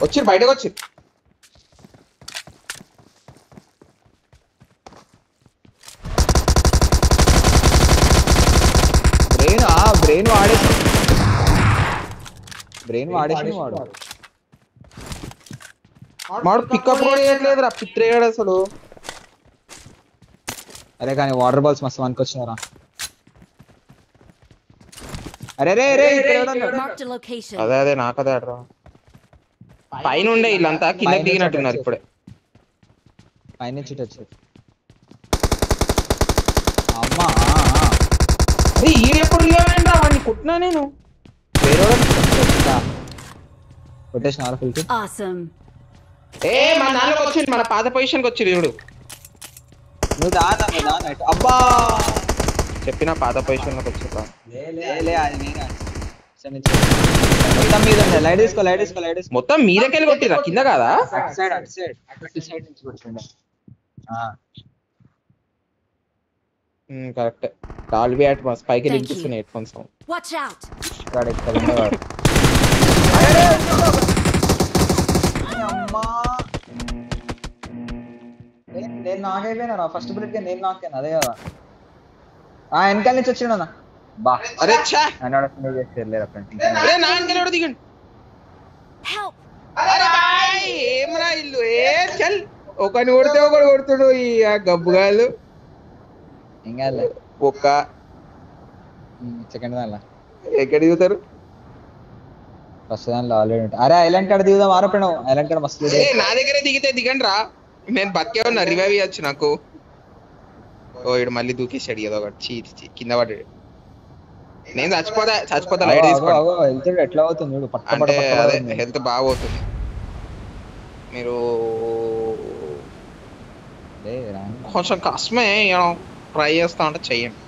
Speaker 2: వచ్చి బయటకు వచ్చి
Speaker 1: బ్రెయిన్ వాడేసి
Speaker 2: వాడు పికప్ కూడా చేయట్లేదురా. పిత్రేయడు అసలు.
Speaker 1: అరే కానీ వాటర్ బాల్స్ మస్తు వనుకొచ్చినారా. అరే రే రే ఇక్కడ ఎవడో ఉన్నాడు.
Speaker 5: Marked a location.
Speaker 2: అదే నాకు అదే అడ్రా పైన ఉండే వీళ్ళంతా కింద దిగినట్టున్నారు ఇప్పుడే.
Speaker 1: పైనుంచి ఇటు వచ్చాడు. అమ్మా
Speaker 2: అరే ఈడెప్పుడు రియావేంట్రా వాడిని కొట్టినా నేను.
Speaker 1: కొట్టేసిన ఆర్ఫుల్కి.
Speaker 5: Awesome.
Speaker 2: మన దాంట్లోకి వచ్చింది, మన పాత పొజిషన్కి వచ్చింది చూడు.
Speaker 1: నువ్వు దానా అబ్బా
Speaker 2: చెప్పిన పాత పొజిషన్లోకి వచ్చిందా.
Speaker 1: మొత్తం మీద లైట్ తీసుకో
Speaker 2: మొత్తం మీదకెళ్ళి కొట్టిరా కింద కాదా. కరెక్ట్. డాల్బీ అట్మాస్ పైకి
Speaker 5: Thank
Speaker 2: వినిపిస్తున్నాయి హెడ్ ఫోన్స్.
Speaker 5: Watch out.
Speaker 1: నేను నాకైపోయినా ఫస్ట్ బుల్లెట్ గా నేను నాకైనా అదే కదా. వెనకాల నుంచి వచ్చిండు బా.
Speaker 2: అరే ఛా అరే నా వెనకాల దిగండి.
Speaker 5: Help.
Speaker 2: అరే బాయ్ ఏమరా ఇల్లు చల్ ఒకని కొడితే ఒకడు కొడుతుడు ఈ గబ్బుగాళ్ళు.
Speaker 1: ఇంకా
Speaker 2: ఒక్క
Speaker 1: సెకండ్ దానిలో
Speaker 2: ఎక్కడ దిగుతారు.
Speaker 1: ఫస్ట్ దానిలో ఆల్రెడీ ఉంటాయి. అరే ఐలాండ్ కాడ దిగుదాం ఆరపడం. ఐలాండ్ కాడ మస్తు
Speaker 2: నా దగ్గరే దిగితే దిగండి రా. నేను బతికే ఉన్నా, రివైవ్ ఇవ్వచ్చు నాకు. ఓ ఇడు మళ్ళీ దూకేసాడు ఏదో ఒకటి చీ కింద పడ్డాడు. నేను చచ్చిపోతా లైట్
Speaker 1: హెల్త్ ఎట్లా అవుతుంది చూడు.
Speaker 2: అంటే అదే హెల్త్ బాగా పోతుంది. మీరు కొంచెం కష్టమే ట్రై చేస్తా ఉంటే చెయ్యండి.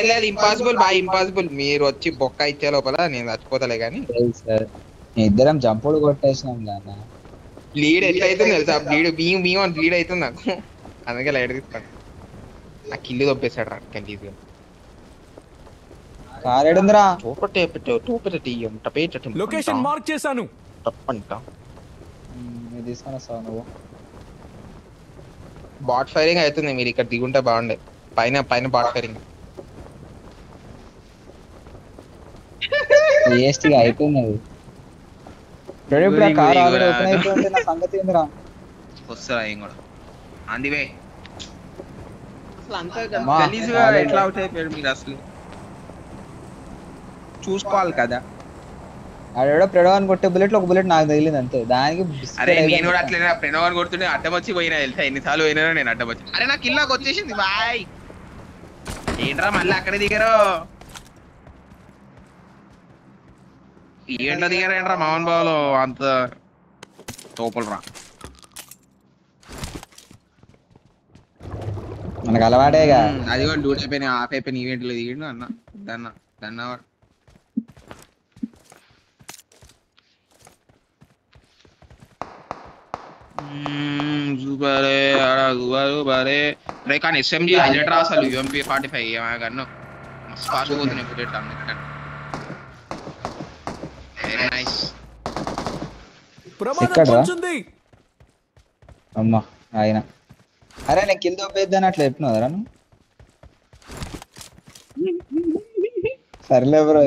Speaker 2: లేదు ఇంపాసిబుల్ బాగా ఇంపాసిబుల్. మీరు వచ్చి బొక్క ఇచ్చే లోపల నేను చచ్చిపోతలే కానీ.
Speaker 1: ఇద్దరం జంపుడు కొట్టేసినాం కదా.
Speaker 2: లీడ్ ఎట్లా అవుతుంది తెలుసా. లీడ్ అని లీడ్ అవుతుంది నాకు. అందుకే లైట్ తీసుకోండి. నాకు కిల్లు తప్పేశాడు రా గలీజ్గా.
Speaker 1: కారేడుందిరా
Speaker 3: లొకేషన్ మార్క్ చేశాను.
Speaker 2: తప్పంట
Speaker 1: తీసుకొని వస్తావు నువ్వు.
Speaker 2: బాట్ ఫైరింగ్ అవుతుంది. మీరు ఇక్కడ దిగుంటే బాగుండే. పైన బాట్ ఫైరింగ్
Speaker 1: వేస్ట్గా అయిపోయింది అది. ఇప్పుడు ఆ కార్ ఆల్రెడీ ఓపెన్ అయిపోయింది. నా సంగతి ఏందిరా.
Speaker 2: వస్తారా ఏం కూడా అందివే. అసలు అంతా
Speaker 1: అమ్మా,
Speaker 2: గలీజ్గా ఎట్లా అవుట్ అయిపోయాడు మీరు అసలు చూసుకోవాలి కదా.
Speaker 1: ఆడేడో ప్రెడోన్ కొట్టే బుల్లెట్ ఒక బుల్లెట్ నాకు తగిలింది అంతే. దానికి
Speaker 2: అరే నేను కూడా అట్లనే ప్రణవ్ అని కొడుతుండే అడ్డం వచ్చి పోయినా తెలుసా. ఎన్నిసార్లు పోయినా నేను అడ్డం వచ్చి. అరే నాకు కిల్లాకి వచ్చేసింది బాయ్. ఏంట్రా మళ్ళీ అక్కడే దిగారు. ఏంటో దిగారు ఏంట్రా మోహన్ బాబులో అంత తోపులు రా.
Speaker 1: మనకు అలవాటేగా.
Speaker 2: అది కూడా డ్యూటీ అయిపోయినా ఆఫ్ అయిపోయిన ఈవెంట్లో దిగిండు అన్న. దన్నవాడు రే కానీ ఎస్ఎంజీ హైలైట్ రా అసలు. యూఎంపీ 45 గన్ను మస్తు ఫాస్ట్ పోతున్నాయి బుల్లెట్ అన్నిటికంటే. Very nice.
Speaker 3: ప్రమాదం
Speaker 1: ఎక్కడ్రా?
Speaker 3: పొంచుంది.
Speaker 1: అమ్మా ఆయన అరే నేను కింద ఒప్పేద్దాని అట్లా చెప్పినావు కదా నువ్వు. సర్లే బ్రో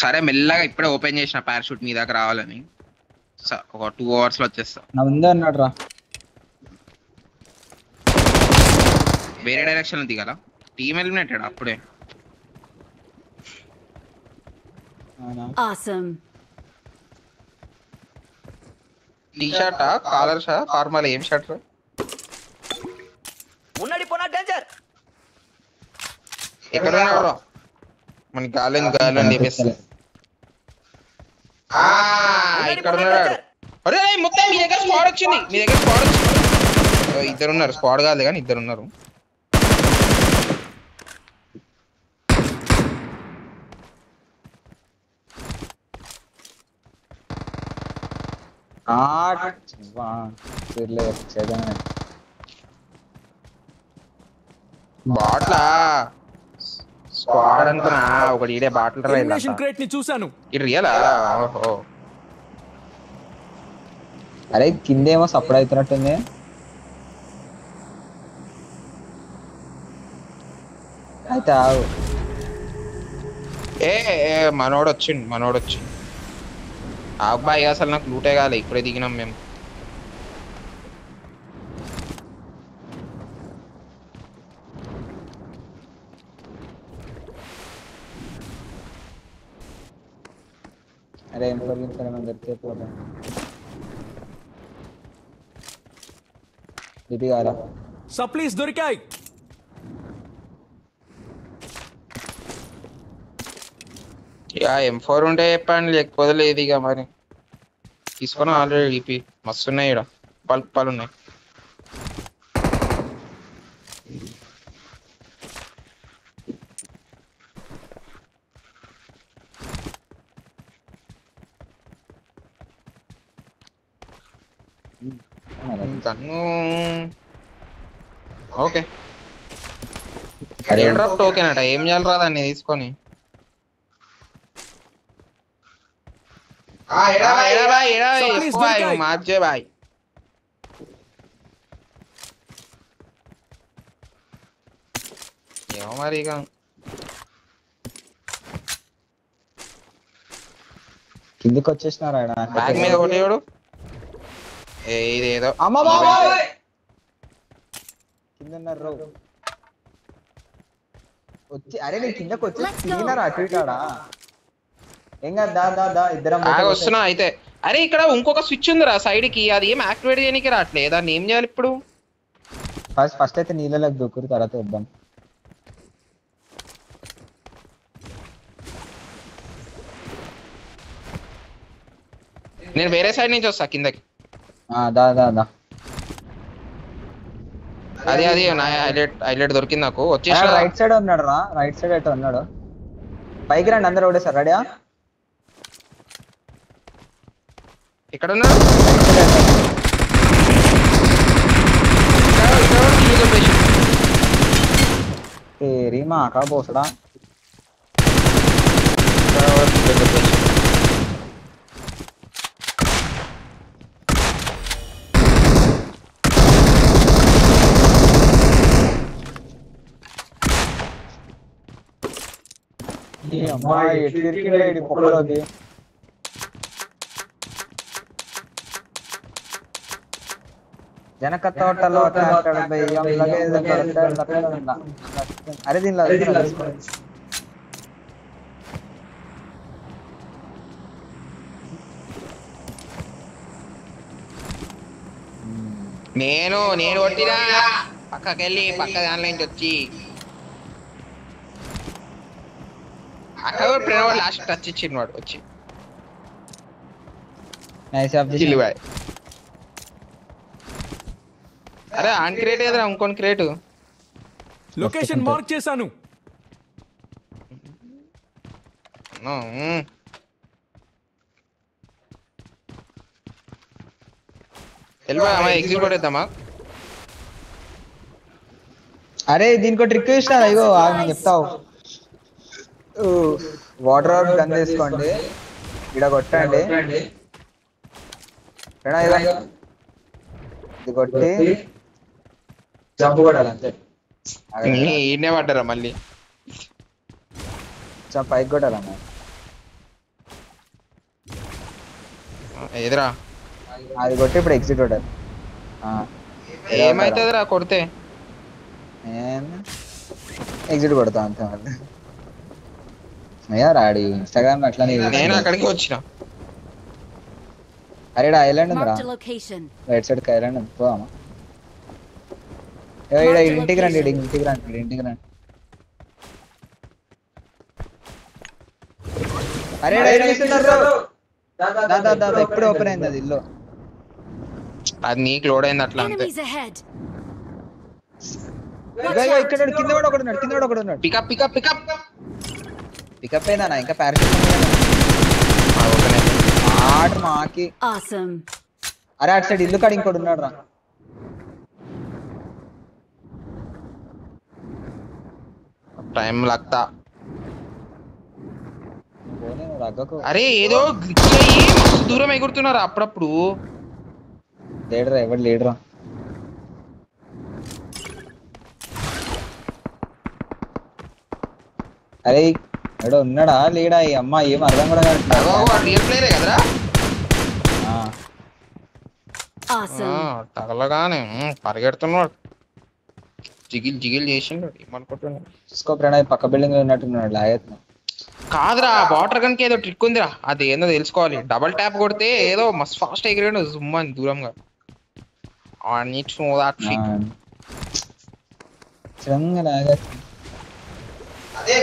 Speaker 2: సరే మెల్లగా ఇప్పుడే ఓపెన్ చేసిన పారాషూట్ మీ దాకా రావాలని. ఒక 2 hours లో వచ్చేస్తా.
Speaker 1: నా ముందే అన్నాడు రా.
Speaker 2: వేరే డైరెక్షన్ లో దిగాల. టీమ్ ఎలిమినేటెడ్ అప్పుడే.
Speaker 5: Awesome.
Speaker 2: టీ షర్టా కాలర్ షా ఫార్మల్ ఏం షర్ట్ రా. ఎక్కడ ఉన్నాడు మన గాలని చెప్పేస్తా. ఇక్కడ ఉన్నాడు. అరే మొత్తం మీ దగ్గర స్క్వాడ్ వచ్చింది. ఇద్దరు ఉన్నారు. స్క్వాడ్ కాదు కానీ ఇద్దరు ఉన్నారు. బాట్లా స్క్వాడ్ అనుకున్నా. ఒకటి ఈడే బాటిల్
Speaker 3: ఎలిమినేషన్ క్రేట్ ని చూశాను.
Speaker 2: ఇది రియలా. ఓహో
Speaker 1: అరే కిందేమో సప్పుడు అవుతున్నట్టుంది. అయితే
Speaker 2: మనోడు వచ్చిండు. ఆ అబ్బాయి అసలు నాకు లూటే కాలే. ఇప్పుడే దిగినాం మేము.
Speaker 1: అరే M4 ఏమైనా దొరికితే పోతాం. డిపి కావాలా?
Speaker 3: సప్లీస్ దొరికాయి.
Speaker 2: M4 ఉంటే చెప్పండి, లేకపోతే లేదు ఇక. మరి తీసుకున్నా ఆల్రెడీ డిపి మస్తున్నాయి, ఇక్కడ పలు ఉన్నాయి. Gun okay. డ్రాప్ టోకెన్ అట, ఏం చేయాలి రా దాన్ని తీసుకొని? మార్చే బాయ్. ఏమో మరి ఇక
Speaker 1: కిందికి వచ్చేసినారా?
Speaker 2: బ్యాగ్ మీద కొట్టేవాడు. ఇదేదో
Speaker 1: కింద వచ్చి, అరే నేను కిందకి వచ్చి తిరిగినారా అటు ఇటాడా? ఏం కాదు, దా ఇద్దరం
Speaker 2: వస్తున్నా అయితే. అరే ఇక్కడ ఇంకొక స్విచ్ ఉందిరా సైడ్ కి, అది ఏం యాక్టివేట్ చేయడానికి రావట్లేదు. దాన్ని ఏం చేయాలి ఇప్పుడు?
Speaker 1: ఫస్ట్ అయితే నీళ్ళలోకి దూకురు, తర్వాత వద్దాం.
Speaker 2: నేను వేరే సైడ్ నుంచి వస్తా కిందకి.
Speaker 1: దా
Speaker 2: అది నా హైలైట్ దొరికింది నాకు. వచ్చేసి
Speaker 1: రైట్ సైడ్ ఉన్నాడు రా, రైట్ సైడ్ అయితే ఉన్నాడు. పైకి రండి అందరూ ఒకటే సార్. రెడీయా?
Speaker 2: ఇక్కడ ఉన్నాడు.
Speaker 1: రీమా అక్కడ పోసడా? అమ్మాయి ఎటు తిరిగి పొక్కలోకి. జనక తోటలో అరే దీనిలో
Speaker 2: నేను కొట్టినా పక్కకెళ్ళి పక్క దానిలో నుంచి వచ్చి అక్కడ లాస్ట్ టచ్ ఇచ్చింది వాడు వచ్చి. అరే ఆన్ క్రియేట్ ఏదరా ఇంకొని క్రియేట్.
Speaker 3: లొకేషన్ మార్క్ చేశాను.
Speaker 2: ఎగ్జిట్ కొట్టేద్దామా?
Speaker 1: అరే దీనికి ట్రిక్ ఇస్తాను, అయ్యో నేను చెప్తావు. వాటర్ గన్ తీసుకోండి, ఇక్కడ కొట్టండి. ఇది కొట్టి జంప్ కొట్టాలి అంతే.
Speaker 2: ఈయనే పడ్డారా మళ్ళీ?
Speaker 1: పైకి కొట్టాలన్న.
Speaker 2: ఎదురా
Speaker 1: అది కొట్టి ఇప్పుడు ఎగ్జిట్ కొట్టాలి.
Speaker 2: ఏమైతుందిరా కొడితే?
Speaker 1: ఎగ్జిట్ కొడతా అంతే. మళ్ళీ అయ్యా రాడి ఇన్స్టాగ్రామ్ అట్లానే.
Speaker 2: నేను అక్కడికి వచ్చిన.
Speaker 1: అరే ఐలాండ్ ఉందిరా, రైట్ సైడ్ కి ఐలాండ్ ఉంది, పోదామా? ఇంటికి రండి, ఇంటికి రండి. అరే ఎప్పుడు ఓపెన్ అయింది అది ఇల్లు?
Speaker 2: అది నీకు లోడ్ అయింది అట్లా అంతే.
Speaker 1: ఇక్కడ కింద కూడా ఒకటి ఉన్నాడు. పికప్ అయినా ఇంకా పారాషూట్ ఆర్డర్ మాకి. అరే అటు సైడ్ ఇల్లు కాడ ఇంకోటి ఉన్నాడు రా.
Speaker 2: టైం లగ్తా. అరే ఏదో గ్లిచ్ అయ్యి మస్తు దూరం ఎగురుతున్నారు అప్పుడప్పుడు.
Speaker 1: లేడరా ఎవరు లేడరా? అరే ఎడో ఉన్నాడా లేడా? ఈ అమ్మ ఏం అర్థం కూడా
Speaker 2: రియల్ ప్లేయరే కదరా? తగలగానే పరిగెడుతున్నాడు, జిగిల్ చేసిండు. ఏమనుకుంటున్నాడు?
Speaker 1: చూసుకో ప్రణయ్, పక్క బిల్డింగ్ ఉన్నట్టున్నాడు. లాగేస్తున్నాడు.
Speaker 2: కాదురా వాటర్ గన్ కి ఏదో ట్రిక్ ఉందిరా, అది ఏందో తెలుసుకోవాలి. డబల్ ట్యాప్ కొడితే ఏదో మస్తు ఫాస్ట్ ఎగిరాడు జుమ్మని దూరంగా. I need to know that trick.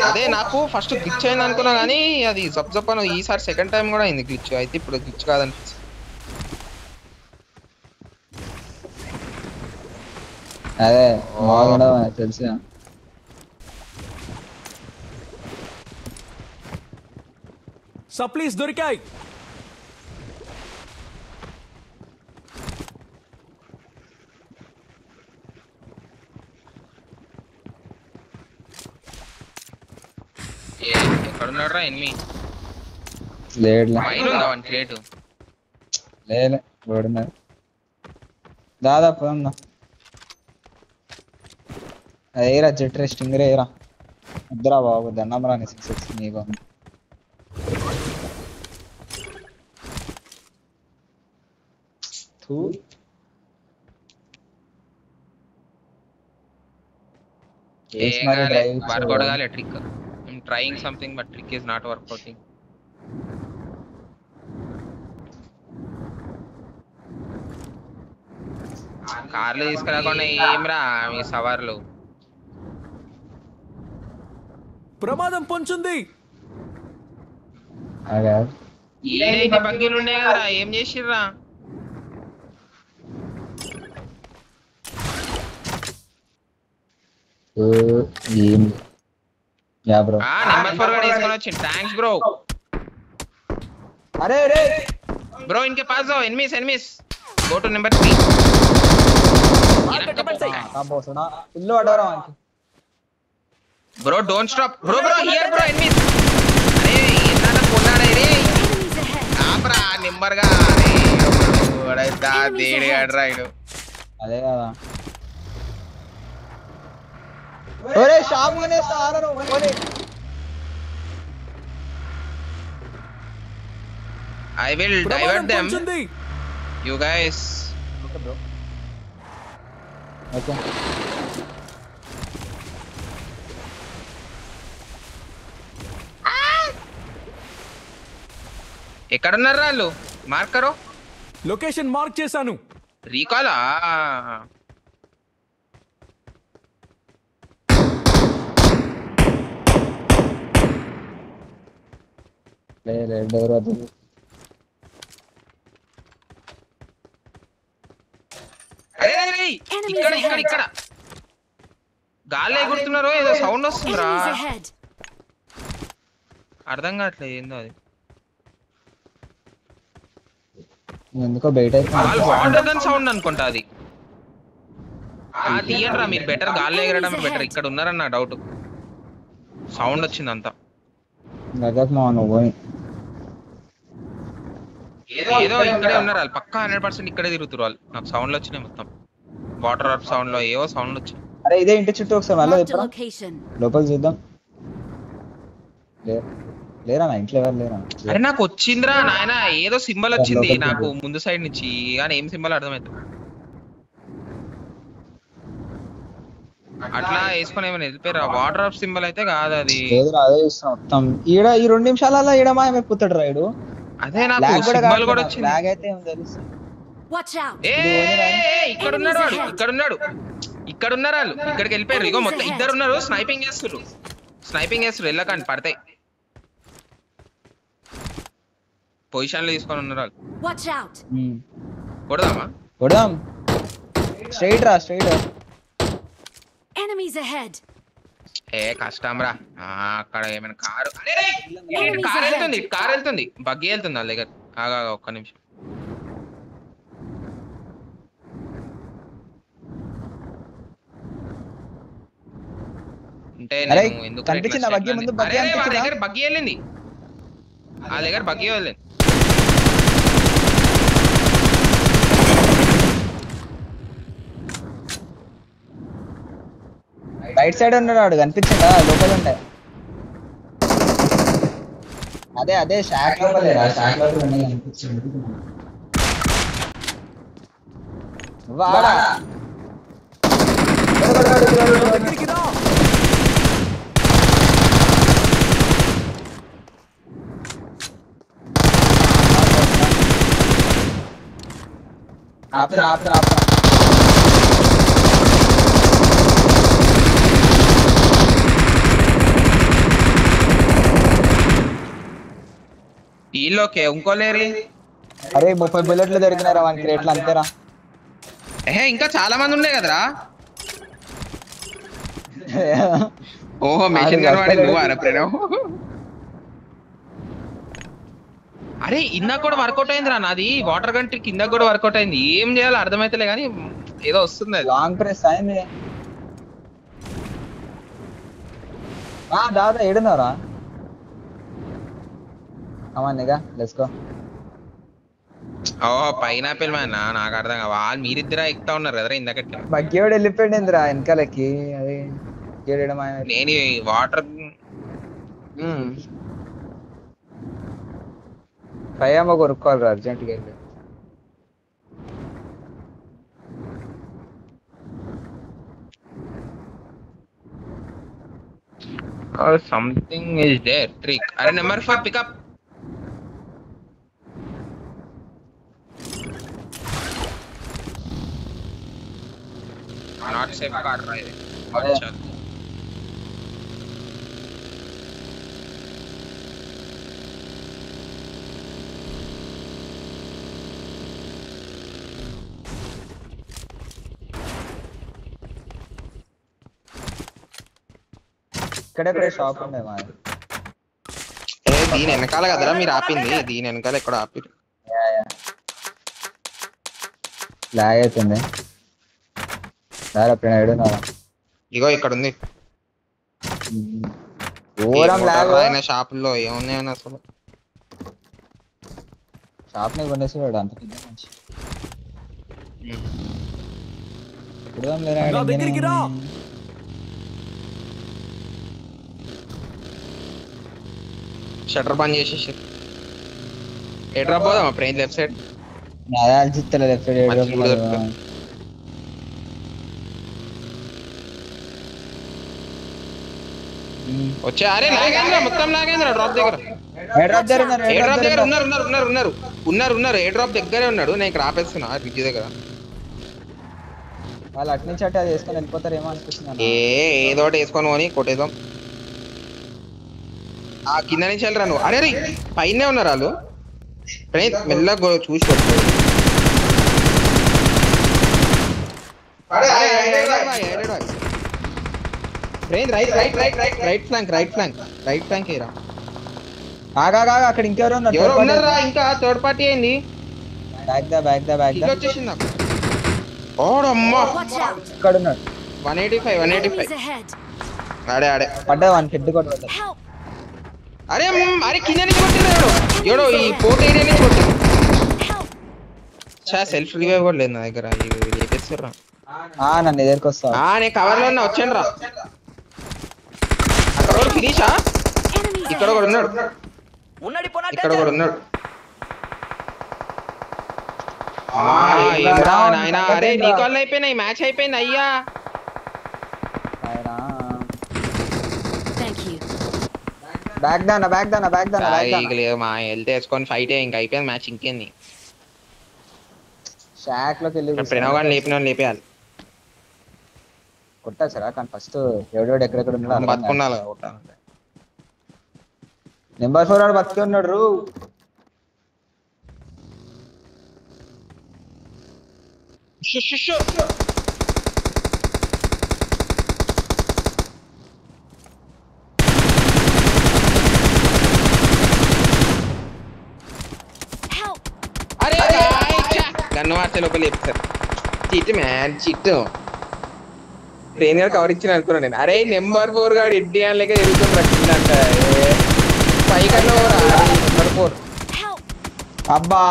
Speaker 2: అదే నాకు ఫస్ట్ గ్లిచ్ అయింది అనుకున్నా కానీ అది జప్ అని ఈసారి సెకండ్ టైం కూడా అయింది గ్లిచ్. అయితే ఇప్పుడు గ్లిచ్ కాదనిపిస్తుంది.
Speaker 1: అదే బాగుండదు తెలుసు.
Speaker 3: సప్లీస్ దొరికాయి.
Speaker 2: ఎక్కడున్నాడు రా ఎనిమి?
Speaker 1: లేడులే
Speaker 2: పైన ఉందా వన్ ప్లేట్?
Speaker 1: లేలే ఓడినారు దాదాపు ఉందా. ఏరా జెట్ రెస్టింగ్ రేరా వద్దురా బాబు దండం రాని 6 నీకు.
Speaker 2: వర్కౌట్ కాలే trick. I'm trying something but trick is not working. కార్లు తీసుకురాకుండా ఏమ్రా మీ సవార్లు?
Speaker 3: ప్రమాదం పొంచుంది.
Speaker 2: ఏంటి బగ్గీలు ఉండే కదరా, ఏం చేసిర్రా? నెంబర్ 4 కూడా తీసుకొని వచ్చింది. Thanks bro.
Speaker 1: అరే రే
Speaker 2: బ్రో ఇన్కే పాస్ जाओ. Enemies go to number 3.
Speaker 1: ఇల్లు అడవరా
Speaker 2: bro don't stop. Bro here bro enemies. అరే ఎంత కొన్నాడే రే ఆపరా నెంబర్ గా. అరే ఓడైతా దేడి అడ్రాయిడు.
Speaker 1: అదే కదా ఒరే షామునే సారరు ఒరే.
Speaker 2: I will divert them. You guys.
Speaker 1: Okay bro. Okay.
Speaker 2: ఎక్కడున్నారు వాళ్ళు? మార్క్ కరో.
Speaker 3: లొకేషన్ మార్క్ చేశాను.
Speaker 2: రీకాలా?
Speaker 1: లే డోర్ వద్దు.
Speaker 2: ఇక్కడ గాల్లో ఎగురుతున్నారు. ఏదో సౌండ్ వస్తుందిరా, అర్థం కావట్లేదు ఏందో అది.
Speaker 1: ఎందుకో బయట
Speaker 2: వాటర్ గన్ సౌండ్ అనుకుంటా అది. తీయండిరా మీరు, బెటర్ గాల్లో ఎగరడం బెటర్. ఇక్కడ ఉన్నారన్న డౌట్, సౌండ్ వచ్చింది అంతా. ఏదో ఇక్కడే ఉన్నారు వాళ్ళు, పక్కా 100% ఇక్కడే తిరుగుతారు వాళ్ళు. నాకు సౌండ్లు వచ్చినాయి మొత్తం, వాటర్ అప్ సౌండ్ లో ఏవో సౌండ్ వచ్చాయి.
Speaker 1: అరే ఇదే ఇంటి చుట్టూ ఒకసారి మళ్ళీ లోపల చూద్దాం. లేరా నా ఇంట్లో ఎవరు లేరా?
Speaker 2: అరే నాకు వచ్చిందిరా నాయన, ఏదో సింబల్ వచ్చింది నాకు ముందు సైడ్ నుంచి, కానీ ఏం సింబల్ అర్థమవుతుంది. అట్లా వేసుకొని ఏమైనా వెళ్ళిపోయారా? వాటర్ అప్ సింబల్ అయితే కాదు అది.
Speaker 1: అదే మొత్తం ఈడ ఈ 2 నిమిషాలలో ఈడ మాయమైపోతాడు రైడు.
Speaker 2: అదే నాకు సింబల్ కూడా వచ్చింది.
Speaker 1: లాగ్ అయితే ఏం తెలుసు.
Speaker 2: ఇక్కడ ఉన్నాడు వాడు, ఇక్కడ ఉన్నాడు, ఇక్కడ ఉన్నారు వాళ్ళు. ఇక్కడికి వెళ్ళిపోయారు. ఇగో మొత్తం ఇద్దరు ఉన్నారు, స్నైపింగ్ చేస్తున్నారు. వెళ్ళకండి పడతాయి. పొజిషన్ లో తీసుకొని ఉన్నారు వాళ్ళు. కొడదామా?
Speaker 1: కొడదాం. స్ట్రైట్ రా, స్ట్రైట్ రా.
Speaker 2: కష్టం రా. అక్కడ ఏమైనా కారు, కార్ వెళ్తుంది, బగ్గి వెళ్తుంది వాళ్ళ దగ్గర. ఆగా ఒక్క నిమిషం. అంటే ఎందుకు దగ్గర బగ్గి వెళ్ళింది, ఆ దగ్గర బగ్గి వెళ్ళింది.
Speaker 1: రైట్ సైడ్ ఉన్నాడు వాడు, కనిపించిందా? లోపల ఉంటాయి. అదే షాక్ లోపలేరా, షాక్ లోపల కనిపించింది. వాడా ఆపుతున్నా ఆపుతున్నా ఆపుతున్నా.
Speaker 2: వీళ్ళోకే ఇంకోలేరి.
Speaker 1: అరే 30 బుల్లెట్లు దొరికినారా వానికి రేట్లు అంతేరా.
Speaker 2: ఇంకా చాలా మంది ఉన్నాయి కదరా. ఓహో మెషిన్ గన్ వాడి నువ్వు అరప్రేనో. అరే ఇందాక కూడా వర్కౌట్ అయిందిరా నాది వాటర్ గన్ ట్రిక్. ఇందాక కూడా వర్కౌట్ అయింది. ఏం చేయాలో అర్థమైతలే కానీ ఏదో వస్తుంది అది.
Speaker 1: లాంగ్ ప్రెస్ అయింది. దాదా ఏడున్నారా? అమ్మా let's go.
Speaker 2: Oh pineapple man నాకు అర్థం కాదు. వాళ్ళు మీరిద్దరా ఎక్కుతా ఉన్నారు కదరా ఇందాక.
Speaker 1: బగ్గేవాడు వెళ్ళిపోయిందిరా వెనకాలకి. అది
Speaker 2: నేను వాటర్
Speaker 1: పయ్యమ్మ కొనుక్కోవాలిరా అర్జెంట్గా వెళ్ళి.
Speaker 2: Something is there trick. అరే number 4 pickup. Not safe card రా ఇది. అచ్చా
Speaker 1: ఇక్కడే షాప్ ఉండే మా.
Speaker 2: దీని వెనకాల కదరా మీరు ఆపింది. దీని వెనకాల ఎక్కడ ఆపిరు.
Speaker 1: లాగ్ అవుతుంది.
Speaker 2: ఇగో ఇక్కడ ఉంది. షాపుల్లో ఏమున్నాయని అసలు.
Speaker 1: షాప్ ని కొనేసాడు అంత పెద్ద మంచి.
Speaker 3: నా దగ్గరికి రా.
Speaker 2: షట్టర్ బంద్ చేసేసి ఏ డ్రాప్ పోదామా train left side.
Speaker 1: Left side
Speaker 2: వచ్చా. అరే లాగేంద్రా మొత్తం లాగేంద్రా డ్రాప్ దగ్గర. ఏ డ్రాప్ దగ్గర ఉన్నారు. ఏ డ్రాప్ దగ్గరే ఉన్నాడు. నేను ఇక్కడ ఆపేస్తున్నా రిడ్జి దగ్గర.
Speaker 1: వాళ్ళు అటు నుంచి అటు అది వేసుకొని వెళ్ళిపోతారు ఏమో అనిపిస్తుంది.
Speaker 2: ఏదో ఒకటి వేసుకొని పోని కొట్టేద్దాం. ఆ కింద నుంచి వెళ్ళరా నువ్వు. అరే పైనే ఉన్నారు వాళ్ళు. ట్రైన్ మెల్లగా చూసి కొట్టు. ట్రైన్ రైట్ ఫ్లాంక్ ఏరా.
Speaker 1: అక్కడ ఇంకెవరు
Speaker 2: ఎవరు ఉన్నారా ఇంకా. థర్డ్ పార్టీ అయింది.
Speaker 1: బ్యాగ్
Speaker 2: వచ్చేసింది నాకు. ఓడమ్మా
Speaker 1: ఇక్కడ ఉన్నాడు.
Speaker 2: 185.
Speaker 5: Enemies ahead.
Speaker 2: ఆడే
Speaker 1: పడ్డా వానికి హెడ్ కొట్టబడ్డా.
Speaker 5: Help.
Speaker 2: అరే కింద నుంచి కొట్టిండు ఎవడో. ఈ పోర్ట్ ఏరియా నుంచి కొట్టిండు. సెల్ఫ్ రివైవ్ కూడా లేదు నా దగ్గర. లేపేస్తారా
Speaker 1: నన్ను ఎదురుకు వస్తా.
Speaker 2: నేను కవర్ లో ఉన్నా. వచ్చాను రా. అక్కడ ఫినిషా.
Speaker 5: Enemies
Speaker 2: ఇక్కడ కూడా ఉన్నాడు. ఇక్కడ కూడా ఉన్నాడు. నాయనా అరే నీ కాల్ అయిపోయినాయి. మ్యాచ్ అయిపోయింది అయ్యా.
Speaker 5: Thank you.
Speaker 1: బ్యాగ్ దానా
Speaker 2: మా హెల్త్ వేసుకొని ఫైట్ ఇంకా అయిపోయింది మ్యాచ్. ఇంకేంది
Speaker 1: షాక్ లోకి వెళ్ళి
Speaker 2: ప్రణవ్ గారిని లేపేయాలి.
Speaker 1: కొట్టచ్చురా కానీ ఫస్ట్ ఎవడోడు ఎక్కడెక్కడ ఉన్నాడు
Speaker 2: బతుకున్నాను.
Speaker 1: నెంబర్ 4 వాడు బతికి ఉన్నాడు.
Speaker 5: Help.
Speaker 2: అరే గన్ను మార్చే లోపల చెప్తారు. Chit man chit. ట్రైన్ గారు కవర్ ఇచ్చిన అనుకున్నాను నేను. అరే నెంబర్ 4 గాడు ఎడ్డి అని లెక్క తిరుగుతుంది రచ్చిందంట. పైకల్లో నెంబర్ 4.
Speaker 5: Help.
Speaker 1: అబ్బా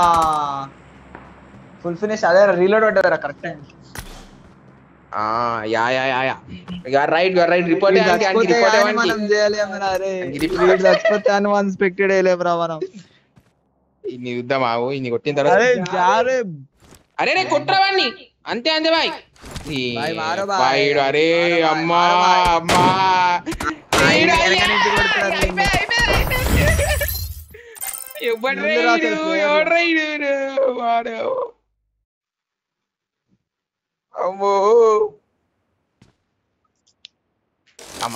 Speaker 1: ఫుల్ ఫినిష్. అదే రీలోడ్ పడ్డారా correct time.
Speaker 2: Right report
Speaker 1: unexpected మనం.
Speaker 2: ఇన్ని యుద్ధం ఆవు. ఇన్ని కొట్టిన తర్వాత అరే రే కొట్టరావాడిని. అంతే బాయ్. అరే అమ్మా అమ్మో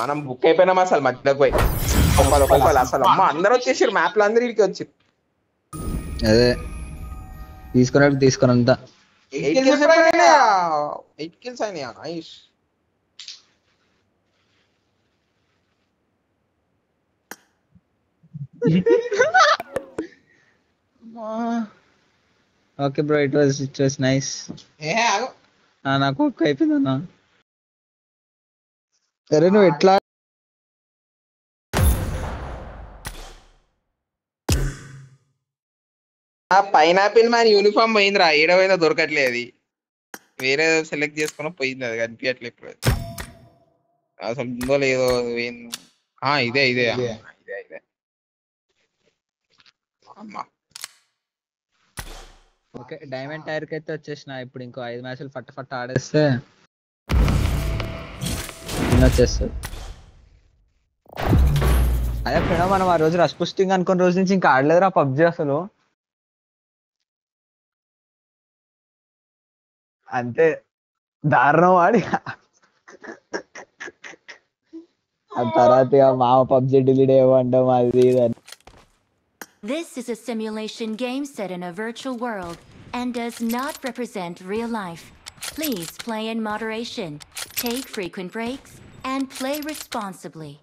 Speaker 2: మనం బుక్ అయిపోయినాం అసలు మధ్యలోకి పోయి ఒక్కొక్కరు అసలు అమ్మ అందరు వచ్చేసారు మ్యాప్ లో అందరు ఇడికి వచ్చి
Speaker 1: అదే తీసుకున్నంత
Speaker 2: 8 kills ఎప్పుడైనా 8 kills అయినాయా nice
Speaker 1: okay bro it was nice.
Speaker 2: ఆగు
Speaker 1: నాకు ఒక్క అయిపోయిందన్నా. సరే నువ్వు ఎట్లా
Speaker 2: పైనాపిల్ మ్యాన్ యూనిఫామ్ పోయిందిరా ఏడవైనా దొరకట్లేదు అది వేరే సెలెక్ట్ చేసుకున్నా పోయింది అది కనిపించట్లేదు ఇప్పుడు అసలు ఉందో లేదో ఇదే ఇదే ఇదే ఇదే అమ్మా
Speaker 1: ఓకే డైమండ్ టైర్ కి అయితే వచ్చేసిన. ఇప్పుడు ఇంకో 5 మ్యాచ్లు ఫట్ ఆడేస్తే వచ్చేస్తుంది. అదే ప్రణవ్ మనం ఆ రోజు రష్ పుస్టింగ్ అనుకున్న రోజు నుంచి ఇంకా ఆడలేదురా పబ్జి అసలు. అంతే దారుణం ఆడి ఆ తర్వాత ఇక మామ పబ్జి డిలీట్ అవ్వడం అది ఇది అని.
Speaker 4: This is a simulation game set in a virtual world and does not represent real life. Please play in moderation, take frequent breaks, and play responsibly.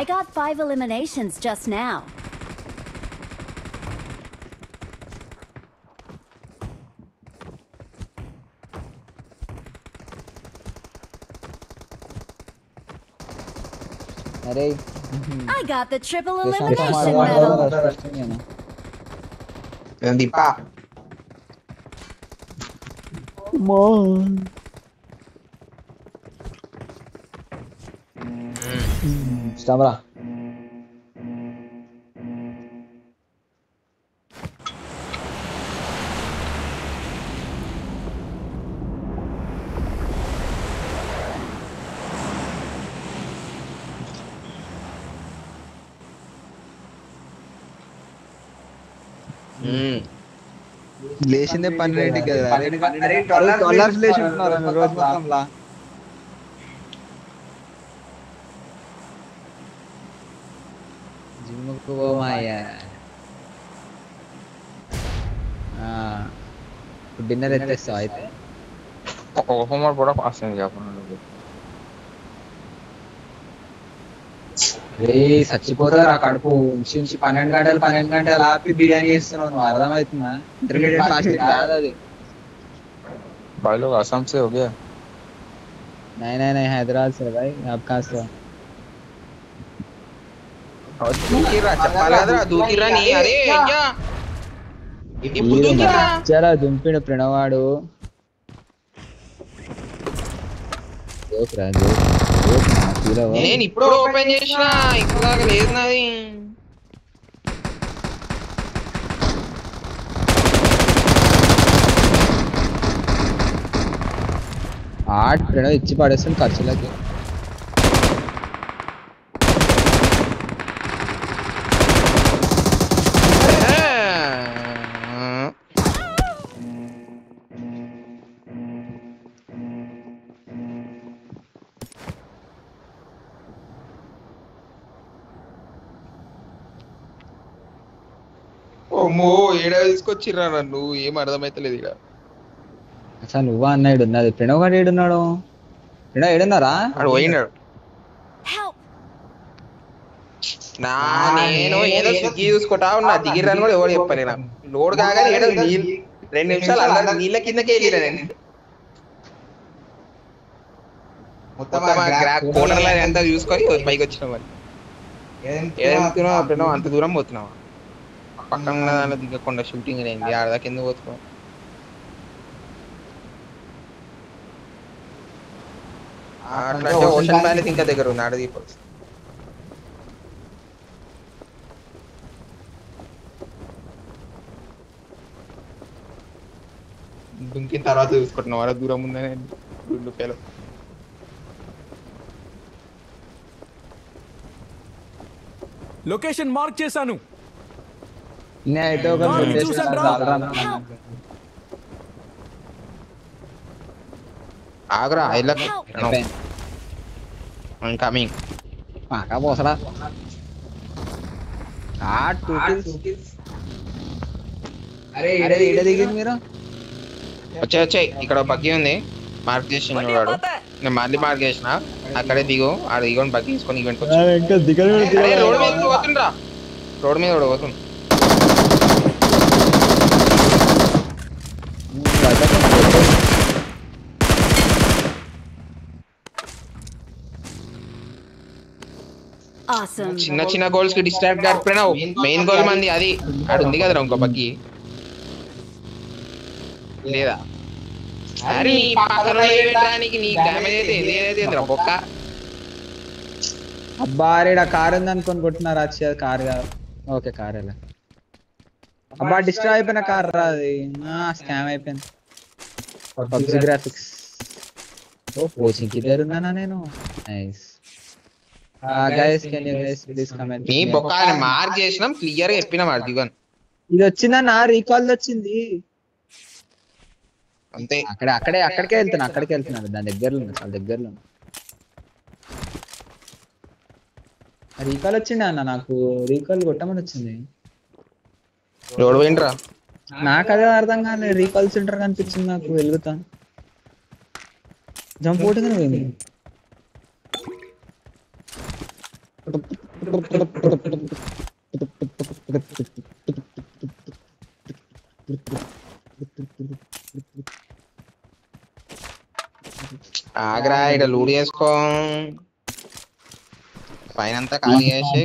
Speaker 5: I got 5 eliminations just now.
Speaker 1: అరే
Speaker 5: I got the triple elimination medal.
Speaker 2: Deepa
Speaker 1: ఇష్టంరా. లేచిందే 12కి కదా. $12 లేచి ఉంటున్నారు రోజు మొత్తంలా. జిమ్ముకు పోమాయ్యా. Dinner ఎత్తేస్తావు అయితే.
Speaker 2: Homework కూడా pass అయింది చెప్పండి.
Speaker 1: చచ్చిపోతారు ఆ కడుపు ఉంచి 12 గంటలు ఆపి బిర్యానీ చేస్తున్నావు నువ్వు. అర్థమవుతుందా? ఇంటర్మీడియట్ ఫాస్టింగ్ కాదు అది.
Speaker 6: भाई लोग आसाम से हो गया।
Speaker 1: नहीं हैदराबाद से भाई. आप कहाँ से हो?
Speaker 2: దూకిరా నీ అరే అయ్యా ఇప్పుడు దూకిరా
Speaker 1: చాలా దుంపిడు ప్రణవాడు.
Speaker 2: నేను ఇప్పుడు ఓపెన్ చేసిన ఇప్పుడు దాకా లేదు నాది.
Speaker 1: ప్రణవ్ ఇచ్చి పడేస్తుంది ఖర్చులకి.
Speaker 2: ఓమో ఏడా తీసుకొచ్చిర్రా నన్ను ఏం అర్థమైతలేదు ఇక.
Speaker 1: అసలు నువ్వా అన్నాడు ఉన్నది. ప్రణవ్ గారు ఏడున్నాడు? ప్రణవ్ ఏడున్నారా?
Speaker 2: అడు పోయినాడు.
Speaker 5: Help!
Speaker 2: నేను ఏదో స్విగ్గీ చూసుకుంటా ఉన్నా. దిగిరని కూడా ఎవరు చెప్పలే నాకు. లోడ్ కాగానే ఏదో 2 నిమిషాలు అలా నీళ్ళ కిందకే వెళ్ళినా నేను. మొత్తం కోటర్లో అంతా చూసుకొని పైకి వచ్చిన మరి ఏదెందుకున్నావు అప్పుడేనో అంత దూరం పోతున్నావా? పక్కన ఉన్న దాంట్లో దిగకుండా షూటింగ్ అయింది. ఆడదాకా ఎందుకు పోతున్నావు? అట్లా ఓషన్ ప్యాలెస్ ఇంకా దగ్గర ఉంది ఆడ దీపాల్సి. దుంకిన తర్వాత చూసుకుంటున్నావు అలా దూరం ఉందని 2 రూపాయలు.
Speaker 3: లొకేషన్ మార్క్ చేశాను.
Speaker 1: నేనైతే ఒక
Speaker 3: Darling, చూసాను రా.
Speaker 2: ఆగ్రా ఐ లక్ ఐమ్ కమింగ్.
Speaker 1: పాకా పోసరా 2 kills. అరే ఈడ దిగింది మీరు.
Speaker 2: వచ్చాయి ఇక్కడ బగ్గి ఉంది మార్క్ చేసిన వాడు. నేను మళ్ళీ మార్క్ చేసిన అక్కడే దిగు ఆడ దిగని బగ్గి తీసుకొని ఈవెంట్
Speaker 1: ఇంకా దిగను.
Speaker 2: రోడ్ మీద పోతుండ్రా రోడ్ మీద కూడా పోతుంది.
Speaker 5: Awesome.
Speaker 2: చిన్న చిన్న గోల్స్ కి డిస్ట్రాక్ట్ కాకపోయినా మెయిన్ గోల్ మంది అది ఆడ ఉంది కదరా ఇంకో బగ్గి లేదా. అరే నీ పక్కన వేయడానికి నీ డ్యామేజ్ అయితే ఏదైతే బొక్క.
Speaker 1: అబ్బా రేడ కార్ ఉంది అనుకొని కొట్టినారు. వచ్చే కార్ కాదు. ఓకే కార్ ఎలా అబ్బా డిస్ట్రాయ్ అయిపోయిన కార్ రా అది. స్కామ్ అయిపోయింది. PUBG graphics. ఓ కోచింగ్ కి దగ్గరున్నానా నేను. Nice. Guys can you guys please comment.
Speaker 2: నీ బొక్క మార్క్ చేసినాం క్లియర్ గా చెప్పినాం అది దిగన్.
Speaker 1: ఇది వచ్చిందన్న రీకాల్ వచ్చింది
Speaker 2: అంతే.
Speaker 1: అక్కడికే వెళ్తున్నాను. దాని దగ్గరలో ఉన్నా, చాలా దగ్గరలో ఉన్నా. రీకాల్ వచ్చింది అన్న. నాకు రీకాల్ కొట్టమని వచ్చింది.
Speaker 2: రోడ్ పోయిండ్రా
Speaker 1: నాకు అదే అర్థం కాలేదు. రీకాల్ సెంటర్ కనిపించింది నాకు. వెలుగుతా జంప్ ఓటుగానే పోయింది.
Speaker 2: ఆగ్రా ఇక్కడ లూడ్ చేసుకో పైన అంతా ఖాళీ చేసి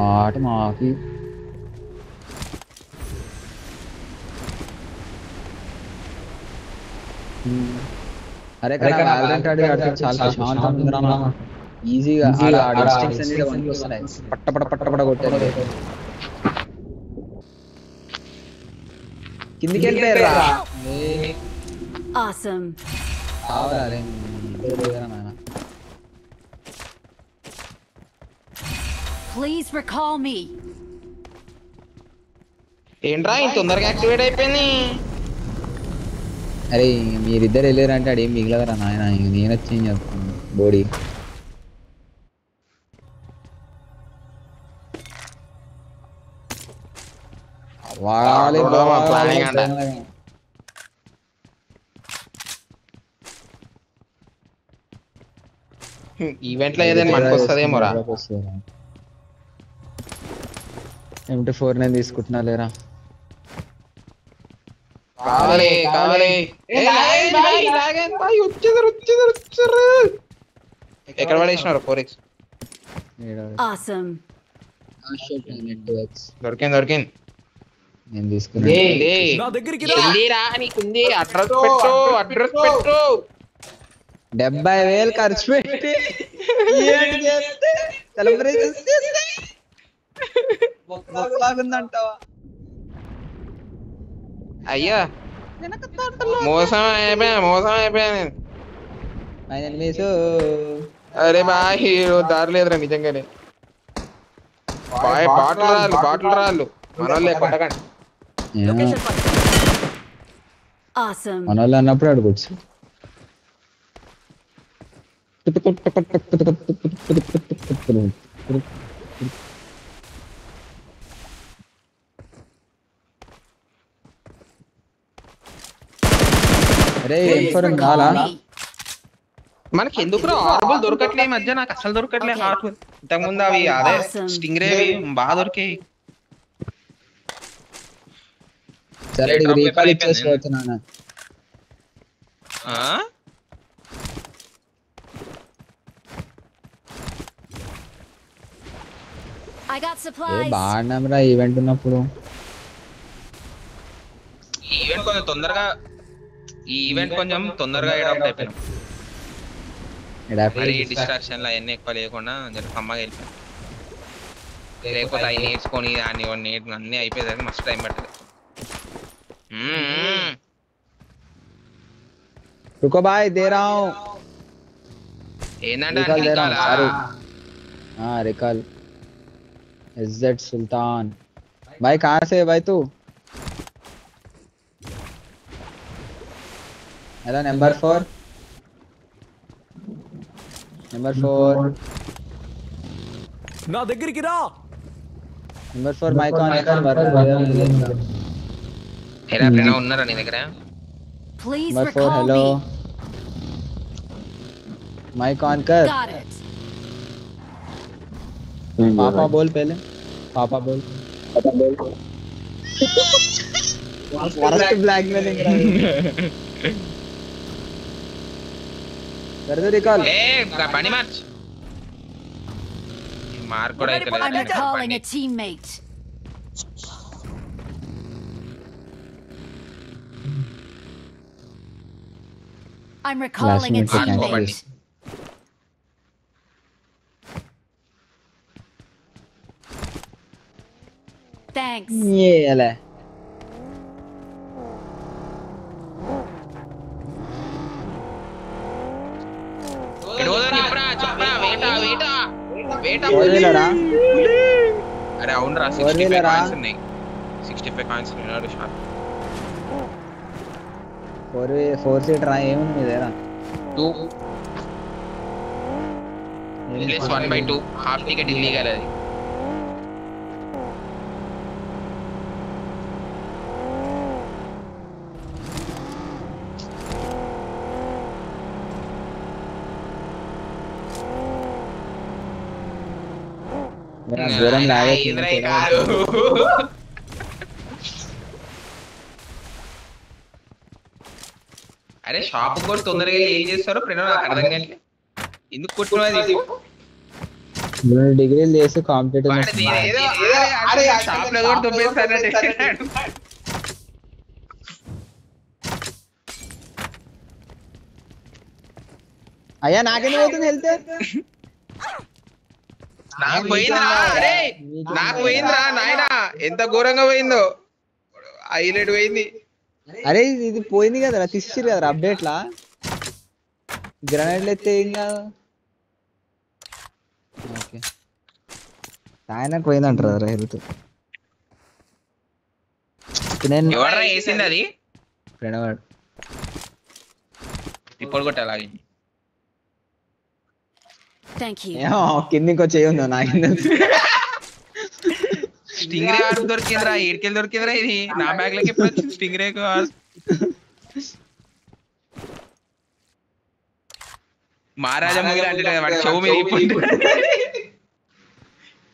Speaker 1: ఆట మాకి అరే చాలా ప్రశాంతంగా ఈజీగా పట్టపడ కొట్టారు. కిందికి వెళ్ళిపోయారా.
Speaker 5: Awesome. Please recall me.
Speaker 2: ఏంట్రా ఇంత తొందరగా యాక్టివేట్ అయిపోయింది.
Speaker 1: అరే మీరిద్దరు వెళ్ళారంటే అడేం మిగిలదరా నాయన. నేను వచ్చి చెప్తాను బోడీ.
Speaker 2: ఈవెంట్ లో ఏదైనా మనకు వస్తుందేమోరా.
Speaker 1: M24 నేను తీసుకుంటున్నా లేరా.
Speaker 2: కావాలి ఎక్కడ పడేసినారు 4x.
Speaker 5: Awesome.
Speaker 2: దొరికింది
Speaker 1: నేను తీసుకున్నా.
Speaker 3: నా దగ్గరికి రా.
Speaker 2: నీకుంది అడ్రస్ పెట్టు.
Speaker 1: 70,000 ఖర్చు పెట్టి సెలబ్రేషన్ బాగుందంటావా.
Speaker 2: అయ్యా మోసం అయిపోయా నేను. అరే బా హీరో దారి లేదురా నిజంగానే. బాటిల్ రాళ్ళు మనోళ్ళే కొట్టకండి.
Speaker 5: Awesome.
Speaker 1: మనోళ్ళు అన్నప్పుడు అడుగుచ్చు. అరే
Speaker 2: మనకి ఎందుకు హార్బుల్ దొరకట్లే ఈ మధ్య. నాకు అసలు దొరకట్లే హార్బుల్. ఇంతకుముందు అవి అదే స్టింగ్ రేవి బాగా దొరికాయి.
Speaker 1: సరే రీకాల్ ఇచ్చేసి పోతున్నాను.
Speaker 5: I got supplies.
Speaker 1: బాగున్నాంరా ఈవెంట్ ఉన్నప్పుడు.
Speaker 2: ఈ ఈవెంట్ కొంచెం తొందరగా అడాప్ట్ అయిపోయినాం. మరి డిస్ట్రాక్షన్ లు అవన్నీ ఎక్కువ లేకుండా జర కమ్మగా వెళ్ళిపోయాం. లేకపోతే అవి నేర్చుకొని అన్ని అన్ని అయిపోయేసరికి మస్తు టైం పట్టదు.
Speaker 7: रुको भाई दे रहा हूँ
Speaker 2: ఏందంటే
Speaker 7: रिकॉल दे रहा हूँ
Speaker 2: అనికాలా?
Speaker 7: सारू हाँ रिकॉल इज्जत सुल्तान भाई कहाँ से है भाई तू हेलो नंबर 4
Speaker 3: నా దగ్గరికి రా.
Speaker 7: नंबर 4 माइक ऑन कर मर
Speaker 2: ఎరా ప్రణవ్ ఉన్నారా నీ దగ్గర?
Speaker 5: Please
Speaker 7: number 4
Speaker 5: recall
Speaker 7: hello
Speaker 5: me.
Speaker 7: Mic on कर
Speaker 5: Got it.
Speaker 7: पापा बोल पहले पापा बोल वर्स्ट ब्लैकमेलिंग कर दो रिकॉल
Speaker 2: ఏ బండి మార్చ్. మార్క్ కూడా అయితే
Speaker 5: I'm recalling a teammate. I'm recalling a
Speaker 7: minute to cancel.
Speaker 5: teammate. Thanks.
Speaker 7: ये अले
Speaker 2: చెప్పరా చెప్పరా వేటా వేటా వేటా
Speaker 7: फोर व्हीलर
Speaker 2: అరే అవునరా
Speaker 7: Four
Speaker 2: 65
Speaker 7: wheeler
Speaker 2: కాయిన్స్ ఉన్నాయి 65 కాయిన్స్ ఉన్నాడు షాప్
Speaker 7: 4 सीटर ఏముంది మీ దగ్గర
Speaker 2: 2 1/2 హాఫ్ టికెట్ ఇల్లీగల్ అది.
Speaker 7: దూరం
Speaker 2: ఏంద్రా ఈ కారు? అరే షాప్ కూడా తొందరగా ఏం చేస్తారో ప్రణవ్ నాకు అర్థం కాదు. ఎందుకు కొట్టున్నది
Speaker 7: డిగ్రీలు చేసి కాంపిటేటివ్
Speaker 2: షాప్ లో కూడా తొప్పేస్తాడు.
Speaker 7: అయ్యా నాకెందుకు అవుతుంది వెళ్తే
Speaker 2: నాకు పోయిందిరా అరే నాకు పోయిందిరా నాయనా ఎంత ఘోరంగా పోయిందో హైలైట్ పోయింది.
Speaker 7: అరే ఇది పోయింది కదరా తీసిరు కదరా అప్డేట్ లా గ్రనైడ్లు ఎత్తే ఏం కాదు ఓకే ఆయనకు పోయిందంటారు కదరా హెల్త్ నేను
Speaker 2: ఎవడరా వేసింది అది?
Speaker 7: ప్రణవాడు
Speaker 2: ఇప్పుడు కొట్టాలి
Speaker 5: Thank you.
Speaker 7: కింద ఇంకో చేయి ఉందో నా కింద
Speaker 2: స్టింగ్ రే ఆడు దొరికిందిరా ఏడుకెళ్ళి దొరికిందిరా ఇది నా బ్యాగ్ లోకి ఎప్పుడు వచ్చింది స్టింగ్ రే మహారాజా మూవీ అంటే వాడి చెవు మీద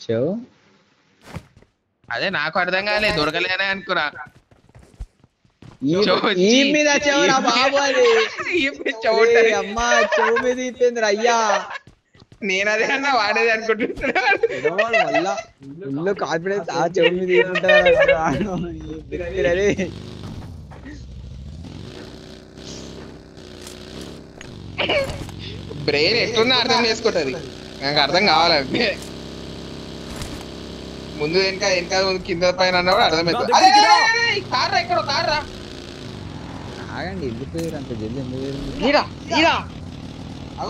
Speaker 7: చెవు
Speaker 2: అదే నాకు అర్థం కాలే దొరకలేనే అనుకున్నా.
Speaker 7: ఈ మీద చెవురా బాబు అది అమ్మా చెవు మీద ఇప్పిందిరా అయ్యా
Speaker 2: నేను అదే అన్నా వాడేది అనుకుంటున్నాడు
Speaker 7: మళ్ళా ఇల్లు కాన్ఫిడెన్స్ ఆ చెవు మీద ఇప్పుంటారు
Speaker 2: బ్రెయిన్ ఎట్లున్నా అర్థం చేసుకుంటది. నాకు అర్థం కావాలంటే ముందు వెనక వెనక కింద పైన అన్నప్పుడు అర్థమవుతుంది. కార్రా ఇక్కడ కార్రా
Speaker 7: ఆగండి వెళ్ళిపోయారు అంత జల్ది ఎందుకు
Speaker 2: ఈడా ఈడా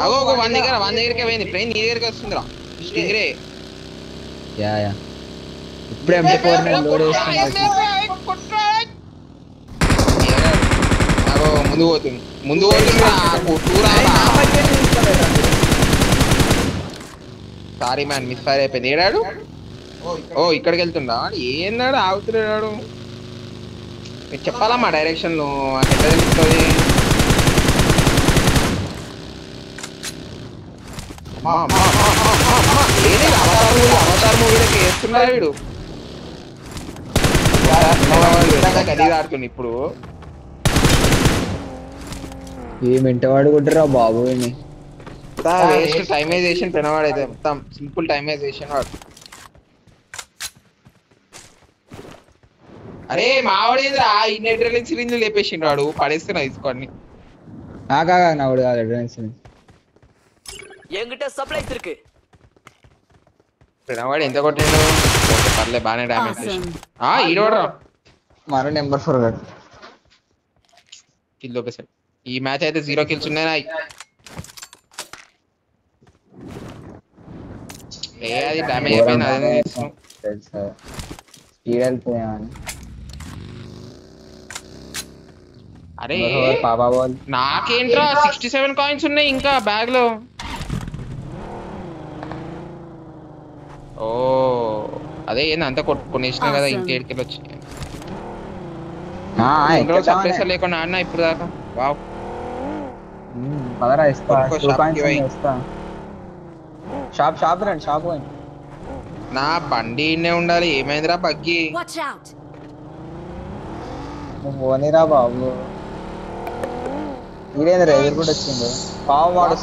Speaker 2: అగో ఒక వన్ దగ్గరకే పోయింది ట్రైన్ నీ దగ్గరికి వస్తుందిరా స్టింగ్ రే
Speaker 7: యా యా ఇప్పుడే M4 ని లోడ్ చేసుకుంటా
Speaker 2: అగో ముందు పోతుంది సారీ మ్యాన్ మిస్ ఫైర్ అయిపోయింది. ఏడాడు ఓ ఇక్కడికి వెళ్తుండా ఏనాడు ఆగుతున్నాడు మీరు చెప్పాలమ్మా డైరెక్షన్ లో ఎట్లా తెలుస్తుంది? అవతార్ మూవీలకి వేస్తున్నాడు వీడు గది ఆడుతుంది ఇప్పుడు
Speaker 7: ఈ మెంటవాడు కొట్టరా బాబు
Speaker 2: వేస్ట్ టైమైజేషన్ పెనవాడైతే మొత్తం సింపుల్ టైమైజేషన్ వాడు. అరే మావాడేదిరా ఇన్ని అడ్రినలిన్ సిరింజ్ లేపేసిండు వాడు పడేస్తున్నా తీసుకోండి.
Speaker 7: నావుడు కాదు అడ్వాన్స్
Speaker 8: என்கிட்ட சப்ளைஸ் இருக்கு.
Speaker 2: పెనవాడు ఎంత కొట్టిండు? పర్లే బానే డ్యామేజ్
Speaker 5: Awesome.
Speaker 2: ఈడోడరా
Speaker 7: మరో నెంబర్ 4 గాడు
Speaker 2: కిల్ ఒకేసారి. ఈ మ్యాచ్ అయితే 0 kills ఉన్నాయి. అది డ్యామేజ్ అయిపోయింది. అదే
Speaker 7: స్పీడ్ వెళ్ళిపోయా
Speaker 2: అరే
Speaker 7: పాపా బాల్.
Speaker 2: నాకేంట్రా 67 కాయిన్స్ ఉన్నాయి ఇంకా బ్యాగ్ లో. ఓ అదే ఏంది అంతా కొనేసినా కదా, ఇంకేడికి వచ్చి సర్ప్రైజ్ లేకుండా ఆడినా ఇప్పుడు దాకా. వావ్
Speaker 7: పదరా ఇస్తా. షాప్ రండి, షాప్ పోయి.
Speaker 2: నా బండి ఇన్నే ఉండాలి. ఏమైందిరా బగ్గి?
Speaker 5: Watch out.
Speaker 7: నువ్వు పోనీరా బాబు. ఇదేంద్రా ఎదురుకుంటూ వచ్చిండు పావు. వాడు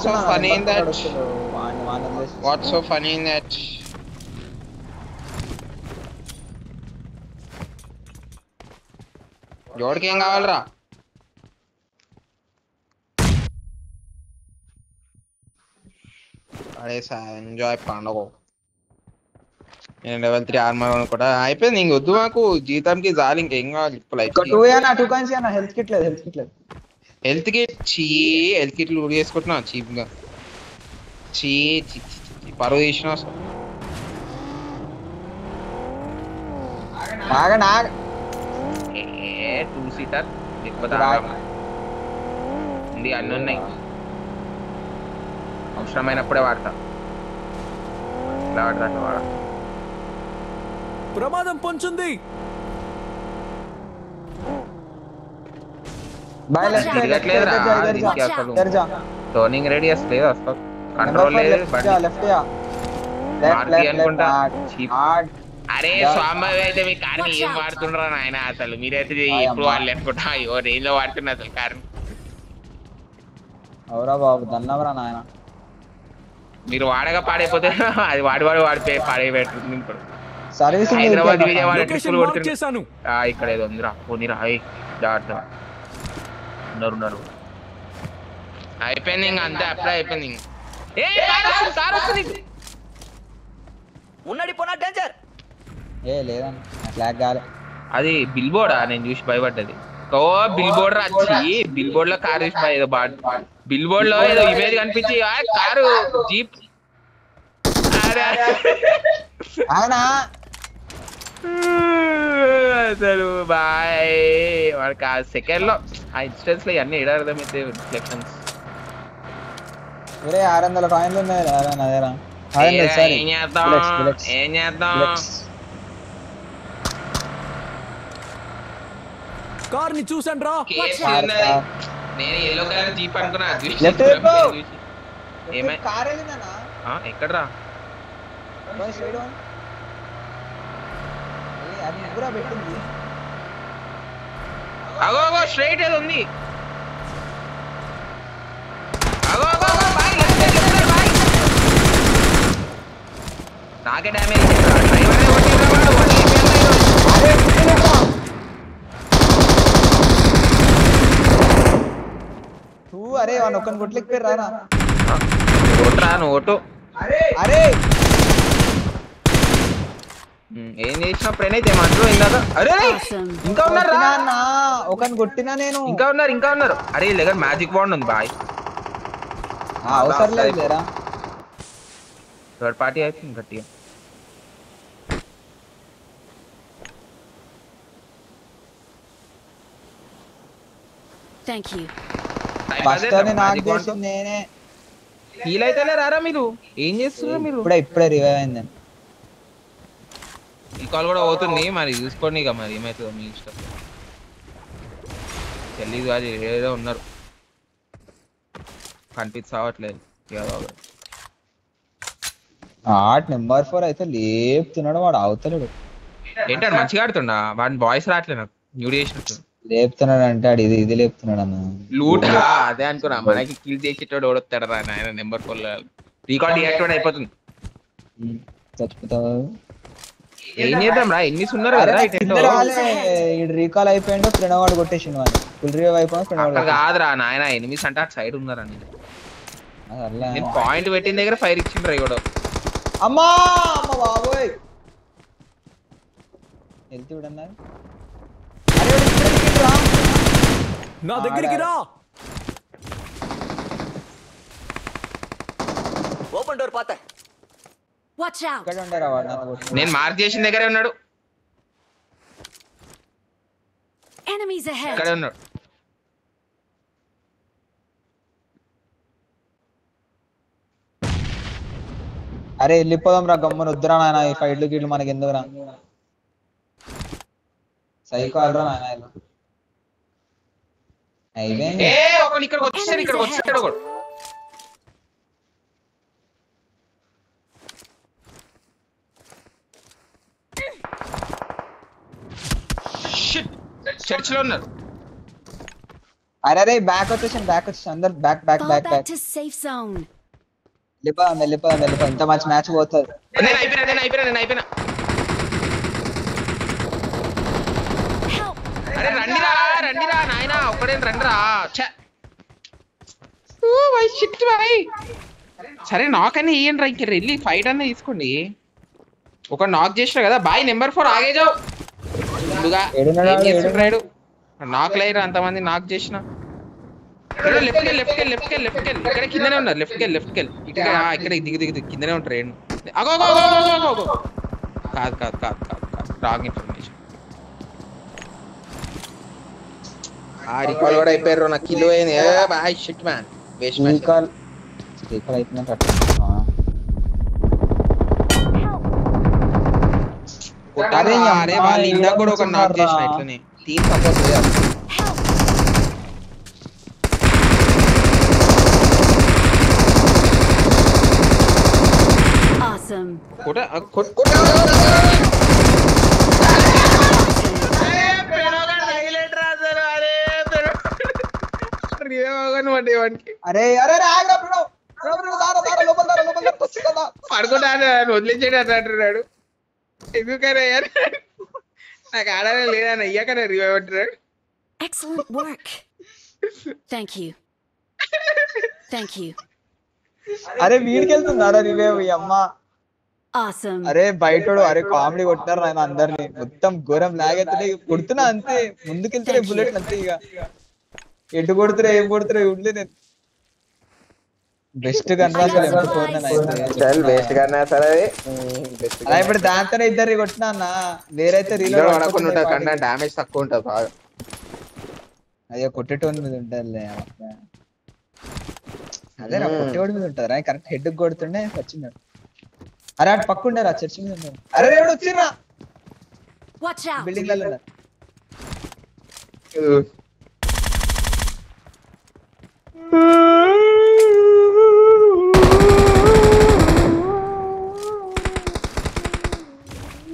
Speaker 2: What's so funny in that? ఎవరికి ఏం కావాలరా? అరే సార్ ఎంజాయ్ పండుగ. నేను లెవెల్ 3 ఆర్మర్ కూడా అయిపోయింది. ఇంక వద్దు మాకు జీతంకి జాలి. ఇంకేం కావాలి ఇప్పుడు?
Speaker 7: హెల్త్ కిట్ లేదు.
Speaker 2: హెల్త్ కిట్ హెల్త్ కిట్లు ఊడి చేసుకుంటున్నా చీప్ గా. పరువు తీసిన 2-seater లేకపోతే ఉంది. అన్నీ ఉన్నాయి. అవసరమైనప్పుడే వాడతా. ఇలా వాడతా అట్లా వాడ.
Speaker 3: ప్రమాదం పొంచుంది.
Speaker 2: టర్నింగ్ రేడియస్ లేదు అసలు. కంట్రోల్ లేదు. అనుకుంటా. అరే స్వామి అయితే మీ కార్ ఏం వాడుతుండ్రా నాయన? అసలు మీరైతే ఇప్పుడు వాళ్ళు లేకుండా అయ్యో రేంజ్ లో వాడుతున్నా అసలు కార్.
Speaker 7: అవురా బాబు దన్నవరా నాయన.
Speaker 2: మీరు వాడగా పాడైపోతే అది వాడిపోయి పాడైపోతుంది. ఇప్పుడు
Speaker 7: సర్వీసింగ్
Speaker 2: హైదరాబాద్ విజయవాడ
Speaker 3: చేశాను.
Speaker 2: ఇక్కడ ఏదో ఉందిరా పోనీరా. ఉన్నారు అయిపోయింది. ఇంకా అంతే అప్లై అయిపోయింది.
Speaker 8: ఉన్నడి పోనా డేంజర్.
Speaker 7: లేదన్న ఫ్లాగ్ కాలే.
Speaker 2: అది బిల్ బోర్డా? నేను చూసి భయపడ్డది. ఓ బిల్ బోర్డ్ వచ్చి బిల్ బోర్డ్ లో కారు చూసి ఏదో బిల్ బోర్డ్ లో ఏదో ఇమేజ్ కనిపించి కారు జీప్. అసలు బాయ్ వాడికి ఆ సెకండ్ లో ఆ ఇన్స్టెన్స్ లో ఇవన్నీ అర్థమైతే రిఫ్లెక్షన్స్.
Speaker 7: 600 కాయిన్లు ఉన్నాయి.
Speaker 2: ఏం చేద్దాం?
Speaker 3: కార్ ని చూసాను రా.
Speaker 2: నేను ఎల్లో కలర్ జీప్ అనుకున్నా. ఎక్కడరా? అగో స్ట్రైట్ ఏదో ఉంది. నాకే డ్యామేజ్.
Speaker 7: అరే వాడు ఒక్కని కొట్లేకపోయారు రారా.
Speaker 2: ఓటు
Speaker 7: అరే
Speaker 2: ఏం చేసినప్పుడు అయితే ఏమంటారు ఇందాక? అరే ఇంకా ఉన్నారు
Speaker 7: ఒకని కొట్టినా నేను.
Speaker 2: ఇంకా ఉన్నారు. అరే దగ్గర మ్యాజిక్ బాండ్ ఉంది బాయ్.
Speaker 7: అవసరం లేదురా.
Speaker 2: థర్డ్ పార్టీ అయితే గట్టిగా.
Speaker 5: Thank you.
Speaker 2: హీల్ అయితే రారా మీరు? ఏం చేస్తున్నారు మీరు?
Speaker 7: ఇప్పుడే రివైవ్ అయిందని.
Speaker 2: ఈ కాల్ కూడా అవుతుంది మరి చూసుకోండి. ఇక మరి ఏమవుతుందో మీ ఇష్టం. తెలీదు అది ఏదో ఉన్నారు కనిపించవట్లేదు.
Speaker 7: నెంబర్ 4 అయితే లేపుతున్నాడు వాడు. అవుతలేడు.
Speaker 2: ఏంటాడు మంచిగా ఆడుతున్నా. వాడిని బాయ్స్ రావట్లేదు నాకు. న్యూ చేసినట్టు
Speaker 7: లేపుతున్నాడు అంటే ఆడు ఇది లేపుతున్నాడు అన్న.
Speaker 2: లూట్ అదే అనుకున్నా. మనకి కిల్ చేసేటోడు ఓడొస్తాడు రా ఆయన. నెంబర్ 4 రికార్డ్ డియాక్టివేట్ అయిపోతుంది.
Speaker 7: చచ్చిపోతావు.
Speaker 2: ఏం చేద్దాం రా? ఎన్నిస్ ఉన్నారు కదా.
Speaker 7: రీకాల్ అయిపోయిండు. ప్రణవాడు కొట్టేసిండు. ఫుల్ రివైవ్ అయిపోయింది.
Speaker 2: కాదురా నాయన ఎనిమిస్ అంటే అటు సైడ్ ఉన్నారని. నేను పాయింట్ పెట్టిన దగ్గర ఫైర్ ఇచ్చిండ్రా ఇవ్వడు.
Speaker 7: అమ్మా బాబోయ్ వెళ్తూ
Speaker 3: నా దగ్గరికి రా.
Speaker 8: ఓపెన్ డోర్ పాత.
Speaker 5: Watch out!
Speaker 7: ఇక్కడ ఉండరా వాడు నన్ను కొట్టు.
Speaker 2: నేను మార్క్ చేసిన దగ్గరే ఉన్నాడు.
Speaker 5: Enemies ahead!
Speaker 2: ఇక్కడే ఉన్నాడు.
Speaker 7: అరే వెళ్ళిపోదాం రా గమ్మున వద్దురా నాయన ఈ ఫైట్లు గిట్లు మనకి ఎందుకురా సైకో ఆడరా నాయన ఇలా అయిపోయింది
Speaker 2: ఒకడు ఇక్కడికి వచ్చాడు ఒకడు. చర్చ్ లో ఉన్నారు.
Speaker 7: అరే అరే బ్యాక్ వచ్చేసి అందరు back
Speaker 5: Fall back to safe zone.
Speaker 7: వెళ్ళిపోదాం ఇంత మంచి మ్యాచ్ పోతుంది
Speaker 2: నేను అయిపోయినా.
Speaker 5: Help!
Speaker 2: అరే రండిరా నాయనా ఒక్కడేం రండిరా. సరే నాక్ అని ఇయ్యండి రా, ఇంక వెళ్ళి ఫైట్ అన్న తీసుకోండి. ఒక నాక్ చేసినా కదా బాయ్ నెంబర్ 4 ఆగేజావు ముందుగా చేస్తుంటాడు. నాక్ లేరు అంతమంది నాక్ చేసిన. లెఫ్ట్ ఇక్కడ కిందనే ఉన్నారు. లెఫ్ట్ ఇక్కడ దిగు కిందనే ఉంటారు. అగో కాదు రాంగ్ ఇన్ఫర్మేషన్. ఆ రికాల్ కూడా అయిపోయారు. నాకు కిలో అయింది. Boy shit man waste man.
Speaker 7: ఇక్కడ అయిపోయినాక
Speaker 2: అరే వాళ్ళు ఇందాక కూడా ఒక నాక్ చేసిన ఇట్లనే టీమ్ సపోర్ట్ చేయాలి.
Speaker 5: Awesome.
Speaker 7: అరే
Speaker 2: పడుకుంటా వదిలించాడు అంటున్నాడు. ఎందుకనే నాకు ఆడాలి లేదన్న ఇయ్యకనే రివైవ్ అంటున్నాడు.
Speaker 5: Excellent work. Thank you.
Speaker 7: అరే వీడికి వెళ్తుందారా రివేవ్ అమ్మ.
Speaker 5: Awesome.
Speaker 7: అరే బయటోడు అరే కామెడీ కొట్టినారు ఆయన అందరిని మొత్తం ఘోరం లాగెత్తుడే కొడుతున్నా అంతే ముందుకెళ్తే బుల్లెట్ అంతే ఇక ఎటు కొడుతురా ఏం కొడుతురా ఉండే నేను బెస్ట్ కన్నా ఇప్పుడు దాంతోనే ఇద్దరు కొట్టినా అన్న వేరైతే
Speaker 2: డామేజ్ తక్కువ ఉంటుంది బాగా.
Speaker 7: అయ్యో కొట్టేటోని మీద ఉంటుంది అదే నా కొట్టేవాడి మీద ఉంటుంది కరెక్ట్ హెడ్ కొడుతుండే వచ్చింది. అరే అటు పక్క ఉండరా చర్చ్ మీద ఉన్నారు. అరే ఎవడు వచ్చిర్రా బిల్డింగ్ లలో ఉన్నారు.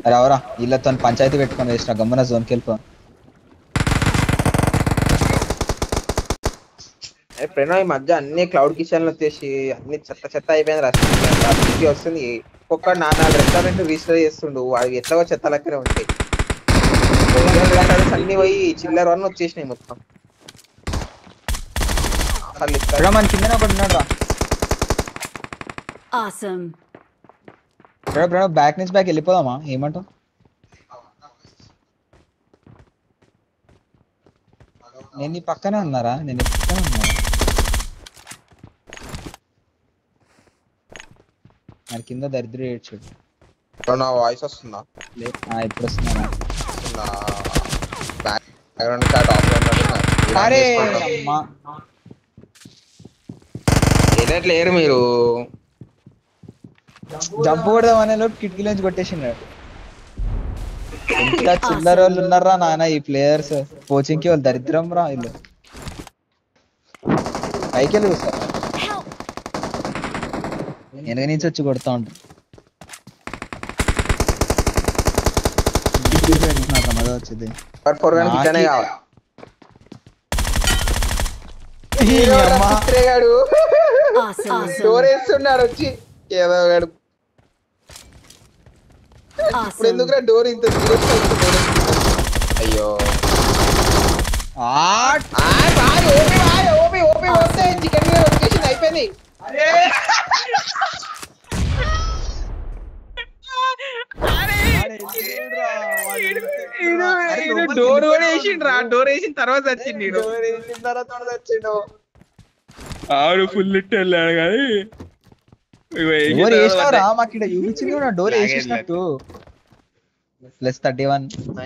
Speaker 7: అరే అవరా వీళ్ళతో పంచాయతీ పెట్టుకొని వేసిన గమ్మున జోన్కి వెళ్ళిపో.
Speaker 2: ప్రణవ్ ఈ మధ్య అన్ని క్లౌడ్ కిచెన్లు వచ్చేసి అన్ని చెత్త అయిపోయింది. రాష్ట్రానికి వస్తుంది. ఒక్కొక్క 4 రెస్టారెంట్ రిజిస్టర్ చేస్తుండు. వాడికి ఎట్లాగో చెత్త లెక్కనే ఉంటాయి. అన్ని పోయి చిల్లర వన్ వచ్చేసినాయి మొత్తం.
Speaker 7: మన కింద ఒకటి ఉన్నాడు రా. బ్యాక్ నుంచి బ్యాక్ వెళ్ళిపోదామా ఏమంటావు? నేను నీ పక్కనే ఉన్నారా? నేను పక్కనే ఉన్నా. మరి కింద దరిద్ర ఏడ్చాడు.
Speaker 2: నా వాయిస్ వస్తుందా?
Speaker 7: ఇప్పుడు వస్తున్నా.
Speaker 2: లేరు మీరు
Speaker 7: జంప్ కొడదాం అనే లోపు కిటికీ నుంచి కొట్టేసినాడు. ఇంకా చిల్లర వాళ్ళు ఉన్నారా నాన్న ఈ ప్లేయర్స్ కోచింగ్ కి. వాళ్ళు దరిద్రం రా వీళ్ళు. పైకి వెళ్ళి చూస్తారు వెనక నుంచి వచ్చి కొడతా ఉంటారు. మజా వచ్చింది.
Speaker 2: డోర్ వేస్తున్నాడు వచ్చి ఏదో గాడు. ఇప్పుడు ఎందుకురా డోర్ ఇంత అయ్యో చికెన్ వచ్చేసింది అయిపోయింది. డోర్ కూడా వేసిండ్రా, డోర్ వేసిన తర్వాత వచ్చింది ఈడు.
Speaker 1: డోర్ వేసిన తర్వాత వాడు చచ్చిండు.
Speaker 2: ఆడు ఫుల్ వెళ్ళాడు కానీ
Speaker 1: డోర్ వేసినావురా మాకు ఇక్కడ చూపించింది కూడా డోర్ వేసేసినట్టు. +31